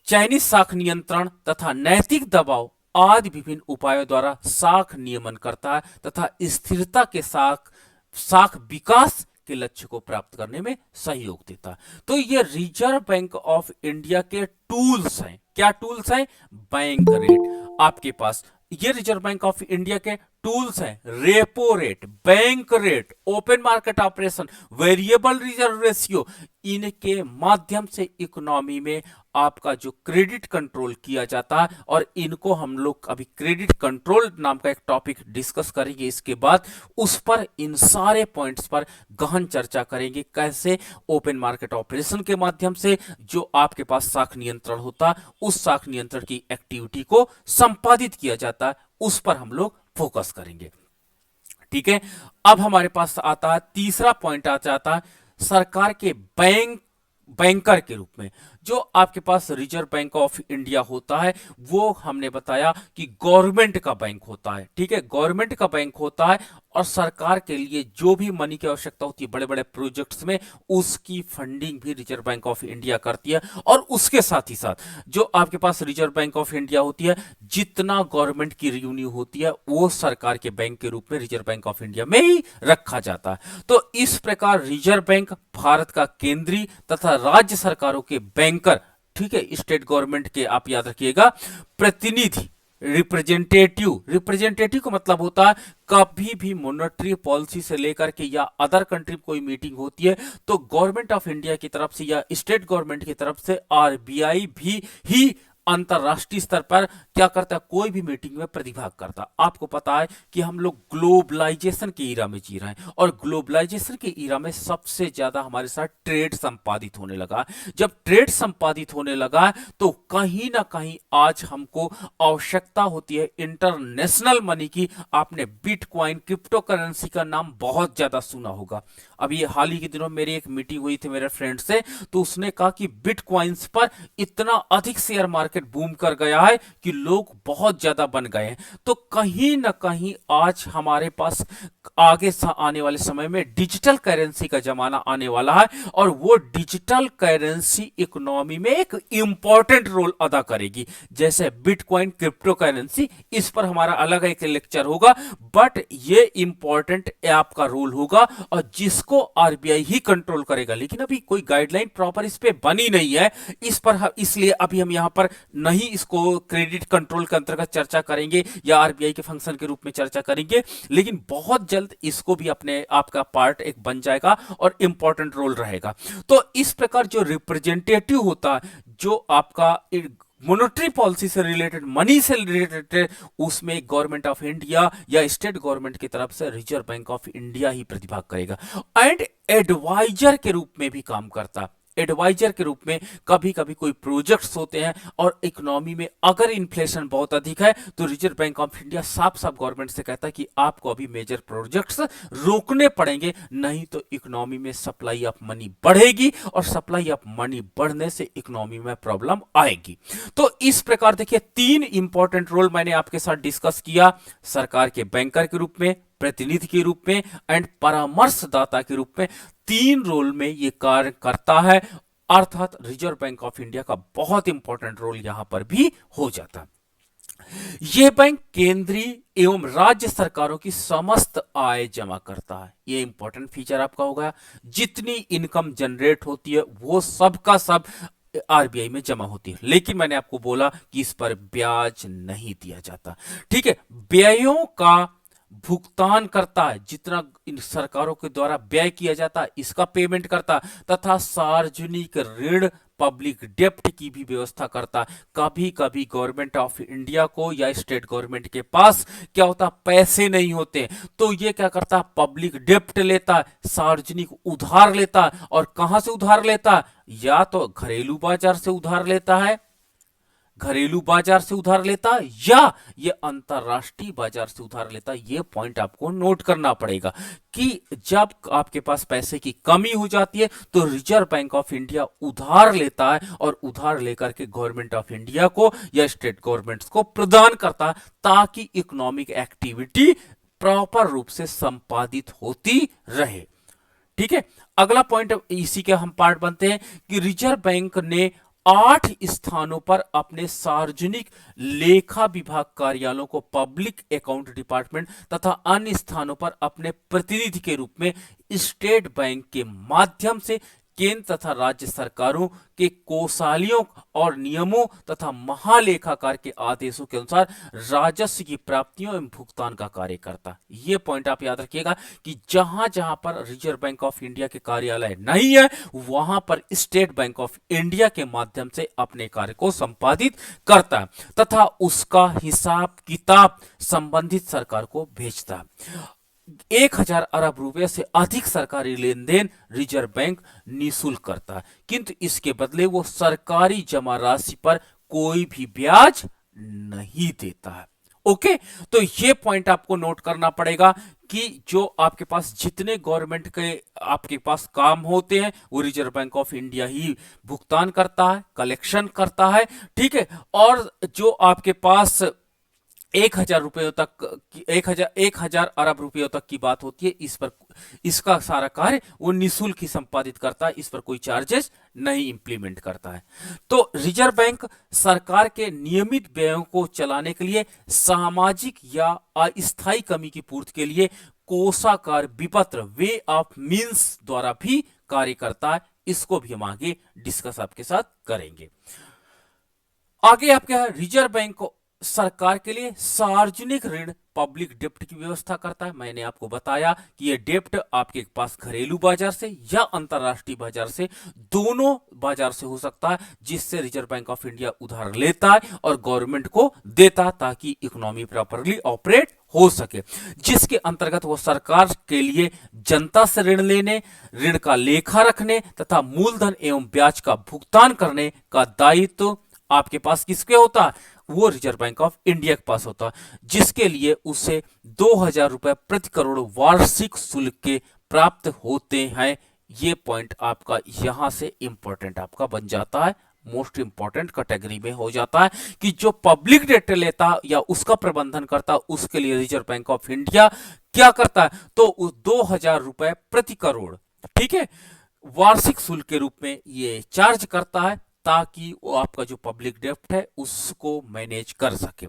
चाइनीज साख नियंत्रण तथा नैतिक दबाव आदि विभिन्न उपायों द्वारा साख नियमन करता है तथा स्थिरता के साख विकास के लक्ष्य को प्राप्त करने में सहयोग देता है। तो ये रिजर्व बैंक ऑफ इंडिया के टूल्स हैं। क्या टूल्स हैं? बैंक रेट आपके पास, ये रिजर्व बैंक ऑफ इंडिया के टूल्स हैं। Repo rate, bank rate, open market operation, variable reserve ratio, इनके माध्यम से इकोनॉमी में आपका जो क्रेडिट कंट्रोल किया जाता है, और इनको हम लोग अभी क्रेडिट कंट्रोल नाम का एक टॉपिक डिस्कस करेंगे इसके बाद, उस पर इन सारे पॉइंट्स पर गहन चर्चा करेंगे। कैसे ओपन मार्केट ऑपरेशन के माध्यम से जो आपके पास साख नियंत्रण होता है, उस साख नियंत्रण की एक्टिविटी को संपादित किया जाता है, उस पर हम लोग फोकस करेंगे। ठीक है, अब हमारे पास आता है तीसरा पॉइंट आ जाता है सरकार के बैंकर के रूप में। जो आपके पास रिजर्व बैंक ऑफ इंडिया होता है, वो हमने बताया कि गवर्नमेंट का बैंक होता है। ठीक है, गवर्नमेंट का बैंक होता है, और सरकार के लिए जो भी मनी की आवश्यकता होती है बड़े बड़े प्रोजेक्ट्स में, उसकी फंडिंग भी रिजर्व बैंक ऑफ इंडिया करती है। और उसके साथ ही साथ जो आपके पास रिजर्व बैंक ऑफ इंडिया होती है, जितना गवर्नमेंट की रेवेन्यू होती है वो सरकार के बैंक के रूप में रिजर्व बैंक ऑफ इंडिया में ही रखा जाता है। तो इस प्रकार रिजर्व बैंक भारत का केंद्रीय तथा राज्य सरकारों के बैंकर, ठीक है, स्टेट गवर्नमेंट के, आप याद रखिएगा, प्रतिनिधि, रिप्रेजेंटेटिव का मतलब होता है कभी भी मॉनेटरी पॉलिसी से लेकर के या अदर कंट्री कोई मीटिंग होती है तो गवर्नमेंट ऑफ इंडिया की तरफ से या स्टेट गवर्नमेंट की तरफ से आरबीआई भी ही अंतरराष्ट्रीय स्तर पर क्या करता है, कोई भी मीटिंग में प्रतिभाग करता। आपको पता है कि हम लोग ग्लोबलाइजेशन के ईरा में जी रहे हैं, और ग्लोबलाइजेशन के ईरा में सबसे ज्यादा हमारे साथ ट्रेड संपादित होने लगा। जब ट्रेड संपादित होने लगा तो कहीं ना कहीं आज हमको आवश्यकता होती है इंटरनेशनल मनी की। आपने बिटकॉइन, क्रिप्टो करेंसी का नाम बहुत ज्यादा सुना होगा। अभी हाल ही के दिनों मेरी एक मीटिंग हुई थी मेरे फ्रेंड से, तो उसने कहा कि बिटकॉइंस पर इतना अधिक शेयर मार्केट बूम कर गया है कि लोग बहुत ज्यादा बन गए हैं। तो कहीं ना कहीं आज हमारे पास आगे आने वाले समय में डिजिटल करेंसी का जमाना आने वाला है, और वो डिजिटल करेंसी इकोनॉमी में एक इंपॉर्टेंट रोल अदा करेगी। जैसे बिटकॉइन, क्रिप्टो करेंसी, इस पर हमारा अलग एक लेक्चर होगा, बट ये इंपॉर्टेंट आपका रोल होगा और जिसको आरबीआई ही कंट्रोल करेगा। लेकिन अभी कोई गाइडलाइन प्रॉपर इस पे बनी नहीं है, इस पर इसलिए अभी हम यहां पर नहीं इसको क्रेडिट कंट्रोल के अंतर्गत चर्चा करेंगे या आरबीआई के फंक्शन के रूप में चर्चा करेंगे, लेकिन बहुत जल्द इसको भी अपने आपका पार्ट एक बन जाएगा और इंपॉर्टेंट रोल रहेगा। तो इस प्रकार जो रिप्रेजेंटेटिव होता है, जो आपका मॉनेटरी पॉलिसी से रिलेटेड, मनी से रिलेटेड, उसमें गवर्नमेंट ऑफ इंडिया या स्टेट गवर्नमेंट की तरफ से रिजर्व बैंक ऑफ इंडिया ही प्रतिभाग करेगा। एंड एडवाइजर के रूप में भी काम करता। एडवाइजर के रूप में कभी कभी कोई प्रोजेक्ट्स होते हैं और इकोनॉमी में अगर इन्फ्लेशन बहुत अधिक है तो रिजर्व बैंक ऑफ इंडिया साफ साफ गवर्नमेंट से कहता है कि आपको अभी मेजर प्रोजेक्ट्स रोकने पड़ेंगे, नहीं तो इकोनॉमी में सप्लाई ऑफ मनी बढ़ेगी, और सप्लाई ऑफ मनी बढ़ने से इकोनॉमी में प्रॉब्लम आएगी। तो इस प्रकार देखिए, तीन इंपॉर्टेंट रोल मैंने आपके साथ डिस्कस किया, सरकार के बैंकर के रूप में, प्रतिनिधि के रूप में एंड परामर्शदाता के रूप में। तीन रोल में ये कार्य करता है, अर्थात रिजर्व बैंक ऑफ इंडिया का बहुत इंपॉर्टेंट रोल यहां पर भी हो जाता है। यह बैंक केंद्रीय एवं राज्य सरकारों की समस्त आय जमा करता है। यह इंपॉर्टेंट फीचर आपका होगा। जितनी इनकम जनरेट होती है वो सब का सब आरबीआई में जमा होती है, लेकिन मैंने आपको बोला कि इस पर ब्याज नहीं दिया जाता। ठीक है, व्ययों का भुगतान करता है, जितना इन सरकारों के द्वारा व्यय किया जाता है इसका पेमेंट करता है, तथा सार्वजनिक ऋण, पब्लिक डेप्ट की भी व्यवस्था करता है। कभी कभी गवर्नमेंट ऑफ इंडिया को या स्टेट गवर्नमेंट के पास क्या होता, पैसे नहीं होते, तो ये क्या करता है, पब्लिक डेप्ट लेता है, सार्वजनिक उधार लेता है। और कहां से उधार लेता है, या तो घरेलू बाजार से उधार लेता है, घरेलू बाजार से उधार लेता, या ये अंतरराष्ट्रीय बाजार से उधार लेता। ये पॉइंट आपको नोट करना पड़ेगा कि जब आपके पास पैसे की कमी हो जाती है तो रिजर्व बैंक ऑफ इंडिया उधार लेता है, और उधार लेकर के गवर्नमेंट ऑफ इंडिया को या स्टेट गवर्नमेंट्स को प्रदान करता है, ताकि इकोनॉमिक एक्टिविटी प्रॉपर रूप से संपादित होती रहे। ठीक है, अगला पॉइंट इसी के हम पार्ट बनते हैं कि रिजर्व बैंक ने 8 स्थानों पर अपने सार्वजनिक लेखा विभाग कार्यालयों को पब्लिक अकाउंट डिपार्टमेंट तथा अन्य स्थानों पर अपने प्रतिनिधि के रूप में स्टेट बैंक के माध्यम से केंद्र तथा राज्य सरकारों के कोषालयों और नियमों तथा महालेखाकार के आदेशों के अनुसार राजस्व की प्राप्तियों एवं भुगतान का कार्य करता। ये पॉइंट आप याद रखिएगा कि जहां जहां पर रिजर्व बैंक ऑफ इंडिया के कार्यालय नहीं है वहां पर स्टेट बैंक ऑफ इंडिया के माध्यम से अपने कार्य को संपादित करता है तथा उसका हिसाब किताब संबंधित सरकार को भेजता है। 1000 अरब रुपए से अधिक सरकारी लेन देन रिजर्व बैंक निःशुल्क करता है, किंतु इसके बदले वो सरकारी जमा राशि पर कोई भी ब्याज नहीं देता है। ओके, तो ये पॉइंट आपको नोट करना पड़ेगा कि जो आपके पास जितने गवर्नमेंट के आपके पास काम होते हैं वो रिजर्व बैंक ऑफ इंडिया ही भुगतान करता है, कलेक्शन करता है, ठीक है। और जो आपके पास 1000 रुपयों तक 1000 अरब रुपयों तक की बात होती है, इस पर इसका सारा कार्य वो निःशुल्क ही संपादित करता है, इस पर कोई चार्जेस नहीं इंप्लीमेंट करता है। तो रिजर्व बैंक सरकार के नियमित व्ययों को चलाने के लिए सामाजिक या अस्थायी कमी की पूर्ति के लिए कोषाकार विपत्र वे ऑफ मीन्स द्वारा भी कार्य करता है। इसको भी हम आगे डिस्कस आपके साथ करेंगे। आगे आपके रिजर्व बैंक को सरकार के लिए सार्वजनिक ऋण पब्लिक डेप्ट की व्यवस्था करता है। मैंने आपको बताया कि यह डेप्ट आपके पास घरेलू बाजार से या अंतरराष्ट्रीय बाजार से, दोनों बाजार से हो सकता है, जिससे रिजर्व बैंक ऑफ इंडिया उधार लेता है और गवर्नमेंट को देता है ताकि इकोनॉमी प्रॉपरली ऑपरेट हो सके, जिसके अंतर्गत वो सरकार के लिए जनता से ऋण लेने, ऋण का लेखा रखने तथा मूलधन एवं ब्याज का भुगतान करने का दायित्व आपके पास किसके होता है? वो रिजर्व बैंक ऑफ इंडिया के पास होता है, जिसके लिए उसे 2000 रुपए प्रति करोड़ वार्षिक शुल्क के प्राप्त होते हैं। ये पॉइंट आपका यहां से इंपॉर्टेंट आपका बन जाता है, मोस्ट इंपॉर्टेंट कैटेगरी में हो जाता है कि जो पब्लिक डेट लेता या उसका प्रबंधन करता उसके लिए रिजर्व बैंक ऑफ इंडिया क्या करता है, तो 2000 रुपए प्रति करोड़, ठीक है, वार्षिक शुल्क के रूप में ये चार्ज करता है ताकि वो आपका जो पब्लिक डेप्ट है उसको मैनेज कर सके।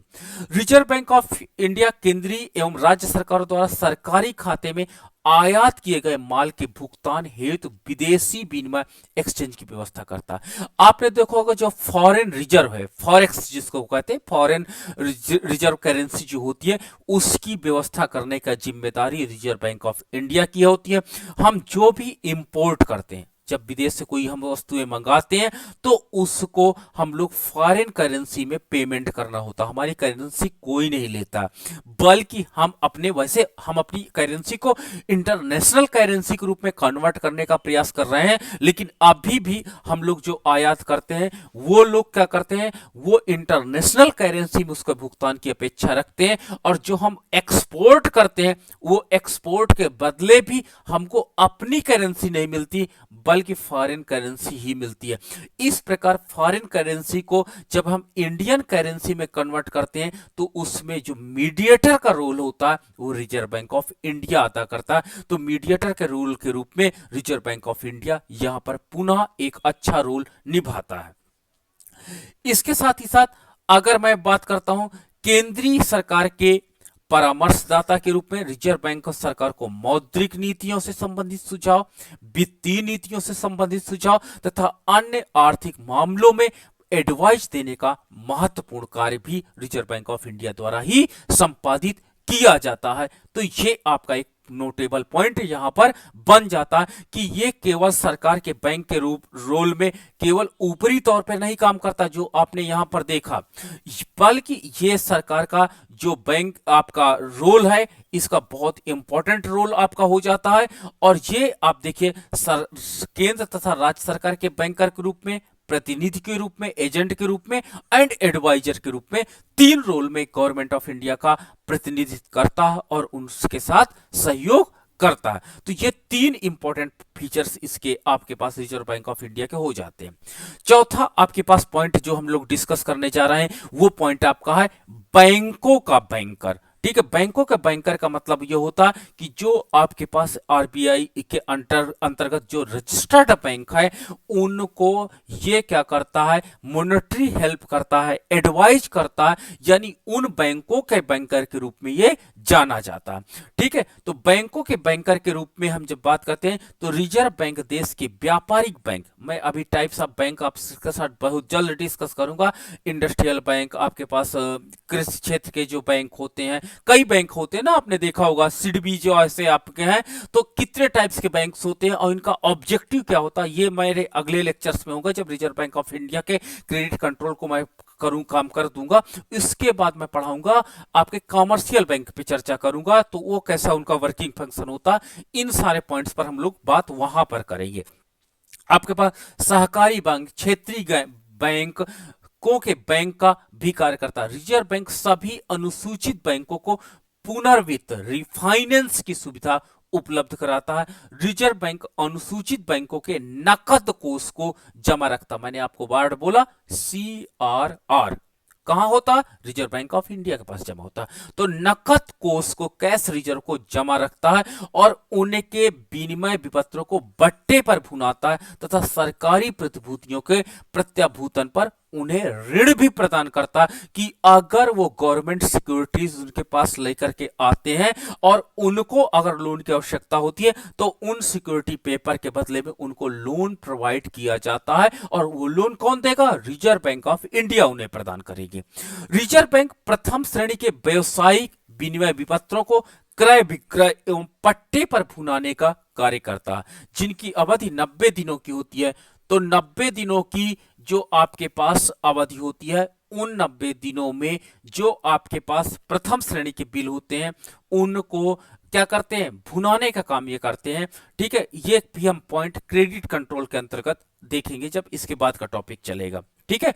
रिजर्व बैंक ऑफ इंडिया केंद्रीय एवं राज्य सरकारों द्वारा सरकारी खाते में आयात किए गए माल के भुगतान हेतु विदेशी विनिमय एक्सचेंज की व्यवस्था करता है। आपने देखा होगा जो फॉरेन रिजर्व है, फॉरेक्स जिसको कहते हैं, फॉरेन रिजर्व करेंसी जो होती है उसकी व्यवस्था करने का जिम्मेदारी रिजर्व बैंक ऑफ इंडिया की होती है। हम जो भी इंपोर्ट करते हैं, जब विदेश से कोई हम वस्तुएं मंगाते हैं तो उसको हम लोग फॉरेन करेंसी में पेमेंट करना होता, हमारी करेंसी कोई नहीं लेता, बल्कि हम अपनी करेंसी को इंटरनेशनल करेंसी के रूप में कन्वर्ट करने का प्रयास कर रहे हैं। लेकिन अभी भी हम लोग जो आयात करते हैं वो लोग क्या करते हैं, वो इंटरनेशनल करेंसी में उसका भुगतान की अपेक्षा रखते हैं, और जो हम एक्सपोर्ट करते हैं वो एक्सपोर्ट के बदले भी हमको अपनी करेंसी नहीं मिलती बल्कि फॉरेन करेंसी ही मिलती है। इस प्रकार फॉरेन करेंसी को जब हम इंडियन करेंसी में कन्वर्ट करते हैं तो उसमें जो मीडिएटर का रोल होता है वो रिजर्व बैंक ऑफ इंडिया अदा करता है। तो मीडिएटर के रोल के रूप में रिजर्व बैंक ऑफ इंडिया यहां पर पुनः एक अच्छा रोल निभाता है। इसके साथ ही साथ अगर मैं बात करता हूं केंद्रीय सरकार के परामर्शदाता के रूप में, रिजर्व बैंक सरकार को मौद्रिक नीतियों से संबंधित सुझाव, वित्तीय नीतियों से संबंधित सुझाव तथा अन्य आर्थिक मामलों में एडवाइस देने का महत्वपूर्ण कार्य भी रिजर्व बैंक ऑफ इंडिया द्वारा ही संपादित किया जाता है। तो ये आपका एक नोटेबल पॉइंट यहां पर बन जाता है कि ये केवल सरकार के बैंक के रोल में केवल ऊपरी तौर पर नहीं काम करता जो आपने यहां पर देखा, बल्कि ये सरकार का जो बैंक आपका रोल है इसका बहुत इंपॉर्टेंट रोल आपका हो जाता है। और ये आप देखिए केंद्र तथा राज्य सरकार के बैंकर के रूप में, प्रतिनिधि के रूप में, एजेंट के रूप में एंड एडवाइजर के रूप में 3 रोल में गवर्नमेंट ऑफ इंडिया का प्रतिनिधित्व करता है और उनके साथ सहयोग करता है। तो ये 3 इंपॉर्टेंट फीचर्स इसके आपके पास रिजर्व बैंक ऑफ इंडिया के हो जाते हैं। चौथा आपके पास पॉइंट जो हम लोग डिस्कस करने जा रहे हैं वो पॉइंट आपका है बैंकों का बैंकर। ठीक है। बैंकों के बैंकर का मतलब ये होता है कि जो आपके पास आरबीआई के अंतर्गत जो रजिस्टर्ड बैंक है, उनको ये क्या करता है, मॉनेटरी हेल्प करता है, एडवाइज करता है, यानी उन बैंकों के बैंकर के रूप में ये जाना जाता है। ठीक है। तो बैंकों के बैंकर के रूप में हम जब बात करते हैं तो रिजर्व बैंक देश के व्यापारिक बैंक, मैं अभी टाइप्स ऑफ बैंक आपके साथ बहुत जल्द डिस्कस करूंगा। इंडस्ट्रियल बैंक, आपके पास कृषि क्षेत्र के जो बैंक होते हैं, कई बैंक होते हैं ना, आपने देखा होगा सिडबी जो ऐसे आपके हैं, तो कितने टाइप्स के बैंक्स होते हैं और इनका ऑब्जेक्टिव क्या होता है, ये मेरे अगले लेक्चर्स में होगा जब रिजर्व बैंक ऑफ इंडिया के क्रेडिट कंट्रोल को मैं काम कर दूंगा। इसके बाद मैं पढ़ाऊंगा आपके कॉमर्शियल बैंक पे चर्चा करूंगा, तो वो कैसा उनका वर्किंग फंक्शन होता, इन सारे पॉइंट्स पर हम लोग बात वहां पर करेंगे। आपके पास सहकारी बैंक, क्षेत्रीय बैंक को के बैंक का भी कार्य करता है। रिजर्व बैंक सभी अनुसूचित बैंकों को पुनर्वित्त, रिफाइनेंस की सुविधा उपलब्ध कराता है। रिजर्व बैंक अनुसूचित बैंकों के नकद कोष को जमा रखता, मैंने आपको वर्ड बोला CRR, कहां होता, रिजर्व बैंक ऑफ इंडिया के पास जमा होता है। तो नकद कोष को, कैश रिजर्व को जमा रखता है और उनके विनिमय विपत्रों को बट्टे पर भुनाता है तथा सरकारी प्रतिभूतियों के प्रत्याभूतन पर उन्हें ऋण भी प्रदान करता है कि अगर वो गवर्नमेंट सिक्योरिटीज उनके पास लेकर के आते हैं और उनको अगर लोन की आवश्यकता होती है तो उन सिक्योरिटी पेपर के बदले में उनको लोन प्रोवाइड किया जाता है, और वो लोन कौन देगा, रिजर्व बैंक ऑफ इंडिया उन्हें प्रदान करेगी। रिजर्व बैंक प्रथम श्रेणी के व्यवसायिक विनिमय विपत्रों को क्रय विक्रय एवं पट्टे पर भुनाने का कार्य करता है, जिनकी अवधि 90 दिनों की होती है। तो 90 दिनों की जो आपके पास अवधि होती है, उन 90 दिनों में जो आपके पास प्रथम श्रेणी के बिल होते हैं उनको क्या करते हैं, भुनाने का काम ये करते हैं। ठीक है। ये भी हम पॉइंट क्रेडिट कंट्रोल के अंतर्गत देखेंगे जब इसके बाद का टॉपिक चलेगा। ठीक है।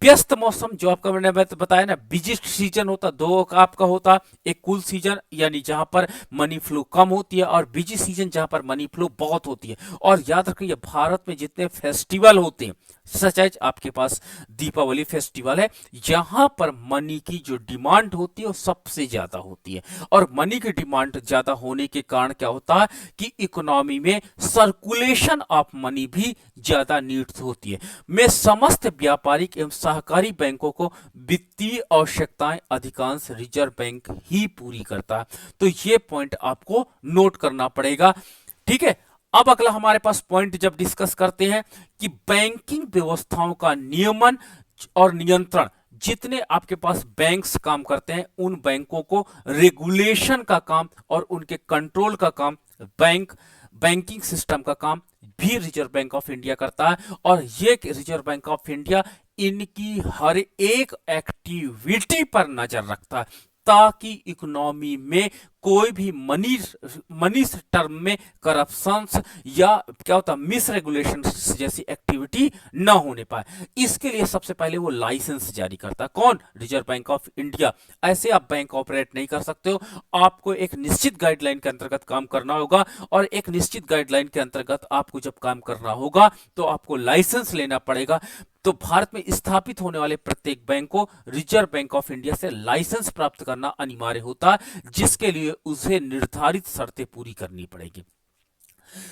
व्यस्त मौसम, जो आपका मैंने बताया ना, बिजी सीजन होता, दो आपका होता, एक कूल सीजन यानी जहां पर मनी फ्लो कम होती है, और बिजी सीजन जहां पर मनी फ्लो बहुत होती है। और याद रखिए भारत में जितने फेस्टिवल होते हैं, सच एज आपके पास दीपावली फेस्टिवल है, यहां पर मनी की जो डिमांड होती है वो सबसे ज्यादा होती है। और मनी की डिमांड ज्यादा होने के कारण क्या होता है कि इकोनॉमी में सर्कुलेशन ऑफ मनी भी ज्यादा नीड्स होती है। मैं समस्त व्यापारिक एवं सहकारी बैंकों को वित्तीय आवश्यकताएं अधिकांश रिजर्व बैंक ही पूरी करता है। तो ये पॉइंट आपको नोट करना पड़ेगा। ठीक है। अब अगला हमारे पास पॉइंट जब डिस्कस करते हैं कि बैंकिंग व्यवस्थाओं का नियमन और नियंत्रण, जितने आपके पास बैंक्स काम करते हैं उन बैंकों को रेगुलेशन का काम और उनके कंट्रोल का काम, बैंकिंग सिस्टम का काम भी रिजर्व बैंक ऑफ इंडिया करता है। और ये रिजर्व बैंक ऑफ इंडिया इनकी हर एक एक्टिविटी पर नजर रखता है ताकि इकोनॉमी में कोई भी मनी टर्म में करप्शंस या क्या होता मिस रेगुलेशन जैसी एक्टिविटी ना होने पाए। इसके लिए सबसे पहले वो लाइसेंस जारी करता है, कौन, रिजर्व बैंक ऑफ इंडिया। ऐसे आप बैंक ऑपरेट नहीं कर सकते हो, आपको एक निश्चित गाइडलाइन के अंतर्गत काम करना होगा, और एक निश्चित गाइडलाइन के अंतर्गत आपको जब काम करना होगा तो आपको लाइसेंस लेना पड़ेगा। तो भारत में स्थापित होने वाले प्रत्येक बैंक को रिजर्व बैंक ऑफ इंडिया से लाइसेंस प्राप्त करना अनिवार्य होता है, जिसके लिए उसे निर्धारित शर्तें पूरी करनी पड़ेगी।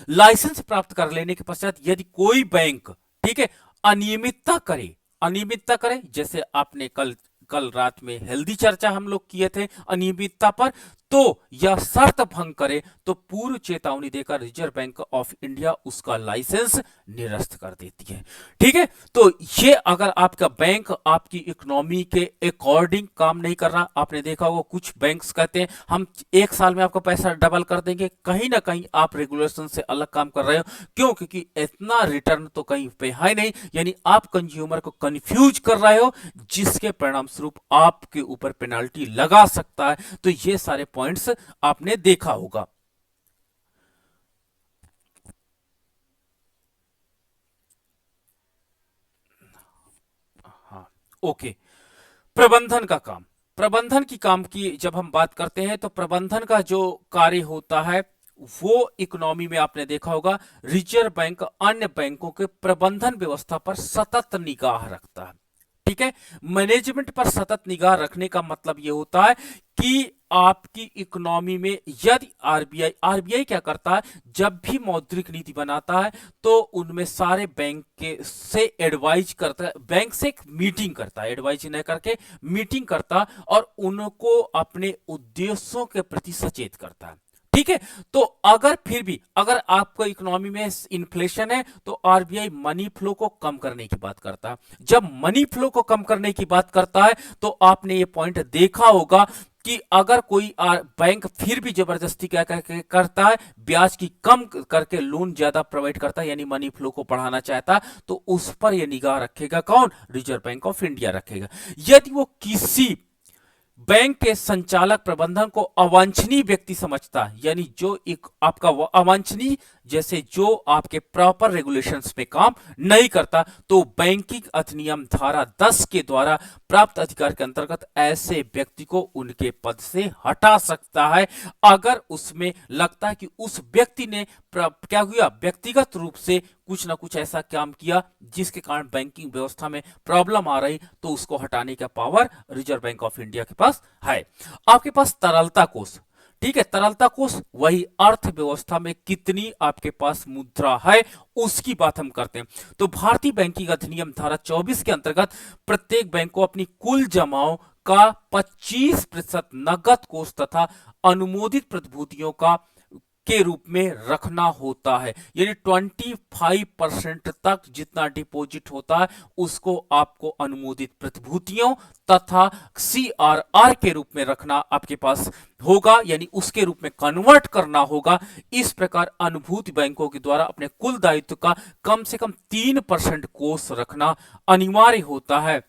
लाइसेंस प्राप्त कर लेने के पश्चात यदि कोई बैंक, ठीक है, अनियमितता करे, जैसे आपने कल रात में हेल्दी चर्चा हम लोग किए थे अनियमितता पर, तो या शर्त भंग करे तो पूर्व चेतावनी देकर रिजर्व बैंक ऑफ इंडिया उसका लाइसेंस निरस्त कर देती है। ठीक है। तो ये अगर आपका बैंक आपकी इकोनॉमी के अकॉर्डिंग काम नहीं कर रहा, आपने देखा होगा कुछ बैंक्स कहते हैं हम 1 साल में आपका पैसा डबल कर देंगे, कहीं ना कहीं आप रेगुलेशन से अलग काम कर रहे हो। क्यों? क्योंकि इतना रिटर्न तो कहीं पे है नहीं, यानी आप कंज्यूमर को कंफ्यूज कर रहे हो, जिसके परिणाम स्वरूप आपके ऊपर पेनाल्टी लगा सकता है। तो ये सारे पॉइंट्स आपने देखा होगा। हाँ, ओके। प्रबंधन का काम, प्रबंधन की काम की जब हम बात करते हैं तो प्रबंधन का जो कार्य होता है वो इकोनॉमी में आपने देखा होगा रिजर्व बैंक अन्य बैंकों के प्रबंधन व्यवस्था पर सतत निगाह रखता है। ठीक है। मैनेजमेंट पर सतत निगाह रखने का मतलब यह होता है कि आपकी इकोनॉमी में यदि आरबीआई क्या करता है, जब भी मौद्रिक नीति बनाता है तो उनमें सारे बैंक के से एडवाइज करता है, बैंक से एक मीटिंग करता है, एडवाइज न करके मीटिंग करता और उनको अपने उद्देश्यों के प्रति सचेत करता है। ठीक है, तो अगर फिर भी अगर आपको इकोनॉमी में इन्फ्लेशन है तो आरबीआई मनी फ्लो को कम करने की बात करता है। जब मनी फ्लो को कम करने की बात करता है तो आपने ये पॉइंट देखा होगा कि अगर कोई बैंक फिर भी जबरदस्ती क्या करता है, ब्याज की कम करके लोन ज्यादा प्रोवाइड करता है, यानी मनी फ्लो को बढ़ाना चाहता है, तो उस पर यह निगाह रखेगा कौन? रिजर्व बैंक ऑफ इंडिया रखेगा। यदि वो किसी बैंक के संचालक प्रबंधन को अवांछनीय व्यक्ति समझता है, यानी जो एक आपका अवांछनीय, जैसे जो आपके प्रॉपर रेगुलेशंस में काम नहीं करता, तो बैंकिंग अधिनियम धारा 10 के द्वारा प्राप्त अधिकार के अंतर्गत ऐसे व्यक्ति को उनके पद से हटा सकता है, अगर उसमें लगता है कि उस व्यक्ति ने क्या हुआ, व्यक्तिगत रूप से कुछ ना कुछ ऐसा काम किया जिसके कारण बैंकिंग व्यवस्था में प्रॉब्लम आ रही, तो उसको हटाने का power reserve bank of India के पास है। आपके पास तरलता कोष, ठीक है, तरलता कोष वही अर्थव्यवस्था में कितनी आपके पास मुद्रा है उसकी बात हम करते हैं। तो भारतीय बैंकिंग अधिनियम धारा 24 के अंतर्गत प्रत्येक बैंक को अपनी कुल जमाओं का 25% नगद कोष तथा अनुमोदित प्रतिभूतियों का के रूप में रखना होता है, यानी 25% तक जितना डिपॉजिट होता है उसको आपको अनुमोदित प्रतिभूतियों तथा सीआरआर के रूप में रखना आपके पास होगा, यानी उसके रूप में कन्वर्ट करना होगा। इस प्रकार अनुभूति बैंकों के द्वारा अपने कुल दायित्व का कम से कम 3% कोष रखना अनिवार्य होता है।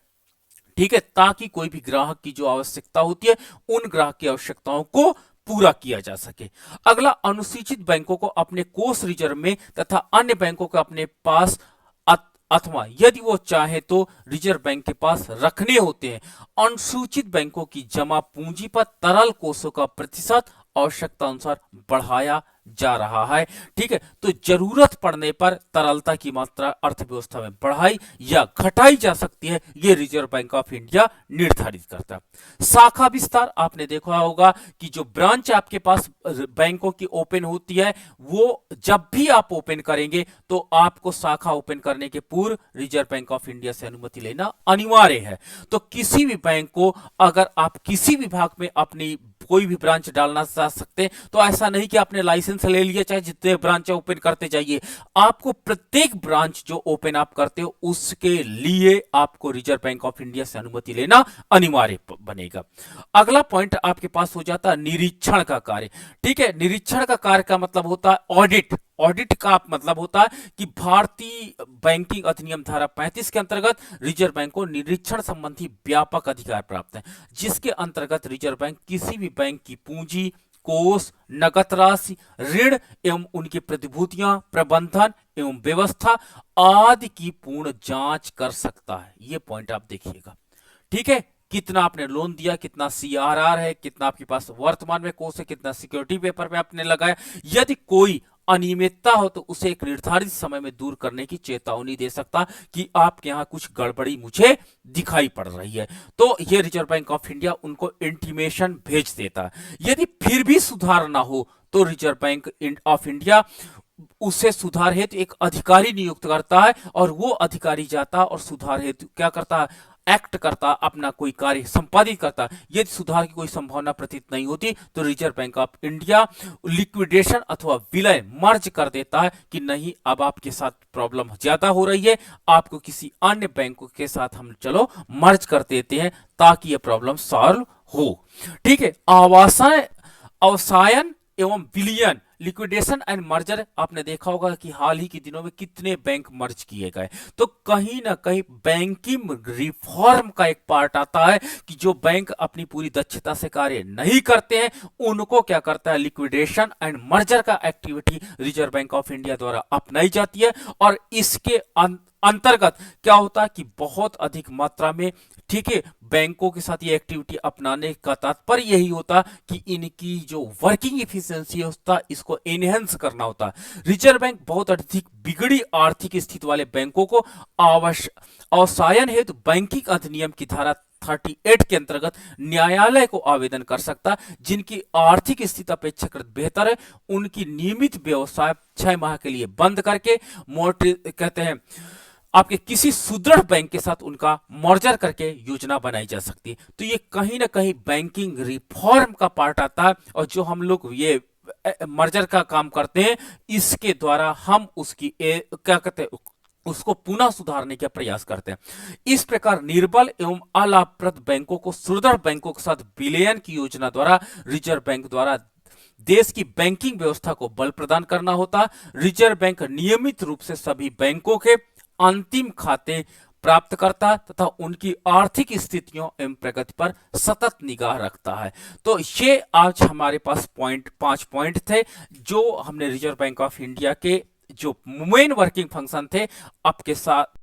ठीक है, ताकि कोई भी ग्राहक की जो आवश्यकता होती है उन ग्राहक की आवश्यकताओं को पूरा किया जा सके। अगला, अनुसूचित बैंकों को अपने कोष रिजर्व में तथा अन्य बैंकों को अपने पास अथवा यदि वो चाहे तो रिजर्व बैंक के पास रखने होते हैं। अनुसूचित बैंकों की जमा पूंजी पर तरल कोषों का प्रतिशत आवश्यकता अनुसार बढ़ाया जा रहा है। ठीक है, तो जरूरत पड़ने पर तरलता की मात्रा अर्थव्यवस्था में बढ़ाई या घटाई जा सकती है, यह रिजर्व बैंक ऑफ इंडिया निर्धारित करता है। शाखा विस्तार, आपने देखा होगा कि जो ब्रांच आपके पास बैंकों की ओपन होती है, वो जब भी आप ओपन करेंगे तो आपको शाखा ओपन करने के पूर्व रिजर्व बैंक ऑफ इंडिया से अनुमति लेना अनिवार्य है। तो किसी भी बैंक को अगर आप किसी भी भाग में अपनी कोई भी ब्रांच डालना चाह सकते हैं, तो ऐसा नहीं कि आपने लाइसेंस ले लिया चाहे जितने ब्रांच ओपन करते जाइए, आपको प्रत्येक ब्रांच जो ओपन आप करते हो उसके लिए आपको रिजर्व बैंक ऑफ इंडिया से अनुमति लेना अनिवार्य बनेगा। अगला पॉइंट आपके पास हो जाता है निरीक्षण का कार्य। ठीक है, निरीक्षण का कार्य का मतलब होता है ऑडिट। ऑडिट का मतलब होता है कि भारतीय बैंकिंग अधिनियम धारा 35 के अंतर्गत रिजर्व बैंक को निरीक्षण संबंधी व्यापक अधिकार प्राप्त है, जिसके अंतर्गत रिजर्व बैंक किसी भी बैंक की पूंजी, कोष, नकद राशि, ऋण एवं उनकी प्रतिभूतियां, प्रबंधन एवं व्यवस्था आदि की पूर्ण जांच कर सकता है। यह पॉइंट आप देखिएगा। ठीक है, कितना आपने लोन दिया, कितना सीआरआर है, कितना आपके पास वर्तमान में कोष है, कितना सिक्योरिटी पेपर में आपने लगाया, यदि कोई अनियमितता हो तो उसे एक निर्धारित समय में दूर करने की चेतावनी दे सकता कि आपके यहां कुछ गड़बड़ी मुझे दिखाई पड़ रही है, तो यह रिजर्व बैंक ऑफ इंडिया उनको इंटीमेशन भेज देता है। यदि फिर भी सुधार ना हो तो रिजर्व बैंक ऑफ इंडिया उसे सुधार हेतु एक अधिकारी नियुक्त करता है, और वो अधिकारी जाता और सुधार हेतु क्या करता है, एक्ट करता, अपना कोई कार्य संपादित करता। यदि सुधार की कोई संभावना प्रतीत नहीं होती तो reserve bank of India liquidation अथवा विलय मर्ज कर देता है कि नहीं, अब आपके साथ प्रॉब्लम ज्यादा हो रही है, आपको किसी अन्य बैंक के साथ हम चलो मर्ज कर देते हैं ताकि यह प्रॉब्लम सॉल्व हो। ठीक है, अवसायन एवं विलयन, लिक्विडेशन एंड मर्जर, आपने देखा होगा कि हाल ही के दिनों में कितने बैंक मर्ज किए गए, तो कहीं ना कहीं बैंकिंग रिफॉर्म का एक पार्ट आता है कि जो बैंक अपनी पूरी दक्षता से कार्य नहीं करते हैं उनको क्या करता है, लिक्विडेशन एंड मर्जर का activity reserve bank of India द्वारा अपनाई जाती है, और इसके अंतर्गत क्या होता है कि बहुत अधिक मात्रा में, ठीक है, बैंकों के साथ ये एक्टिविटी अपनाने का तात्पर्य यही होता कि इनकी जो वर्किंग एफिशिएंसी होता इसको एनहेंस करना होता है। रिजर्व बैंक बहुत अधिक बिगड़ी आर्थिक स्थिति वाले बैंकों को अवसायन हेतु बैंकिंग अधिनियम की धारा 38 के अंतर्गत न्यायालय को आवेदन कर सकता, जिनकी आर्थिक स्थिति अपेक्षाकृत बेहतर है, उनकी नियमित व्यवसाय 6 माह के लिए बंद करके कहते हैं आपके किसी सुदृढ़ बैंक के साथ उनका मर्जर करके योजना बनाई जा सकती है। तो ये कहीं ना कहीं बैंकिंग रिफॉर्म का पार्ट आता है, और जो हम लोग ये मर्जर का काम करते हैं, इसके द्वारा हम उसकी क्या कहते हैं उसको पुनः सुधारने का प्रयास करते हैं। इस प्रकार निर्बल एवं अलाभप्रद बैंकों को सुदृढ़ बैंकों के साथ विलयन की योजना द्वारा रिजर्व बैंक द्वारा देश की बैंकिंग व्यवस्था को बल प्रदान करना होता। रिजर्व बैंक नियमित रूप से सभी बैंकों के अंतिम खाते प्राप्त करता तथा उनकी आर्थिक स्थितियों एवं प्रगति पर सतत निगाह रखता है। तो ये आज हमारे पास 5 पॉइंट थे जो हमने रिजर्व बैंक ऑफ इंडिया के जो मेन वर्किंग फंक्शन थे आपके साथ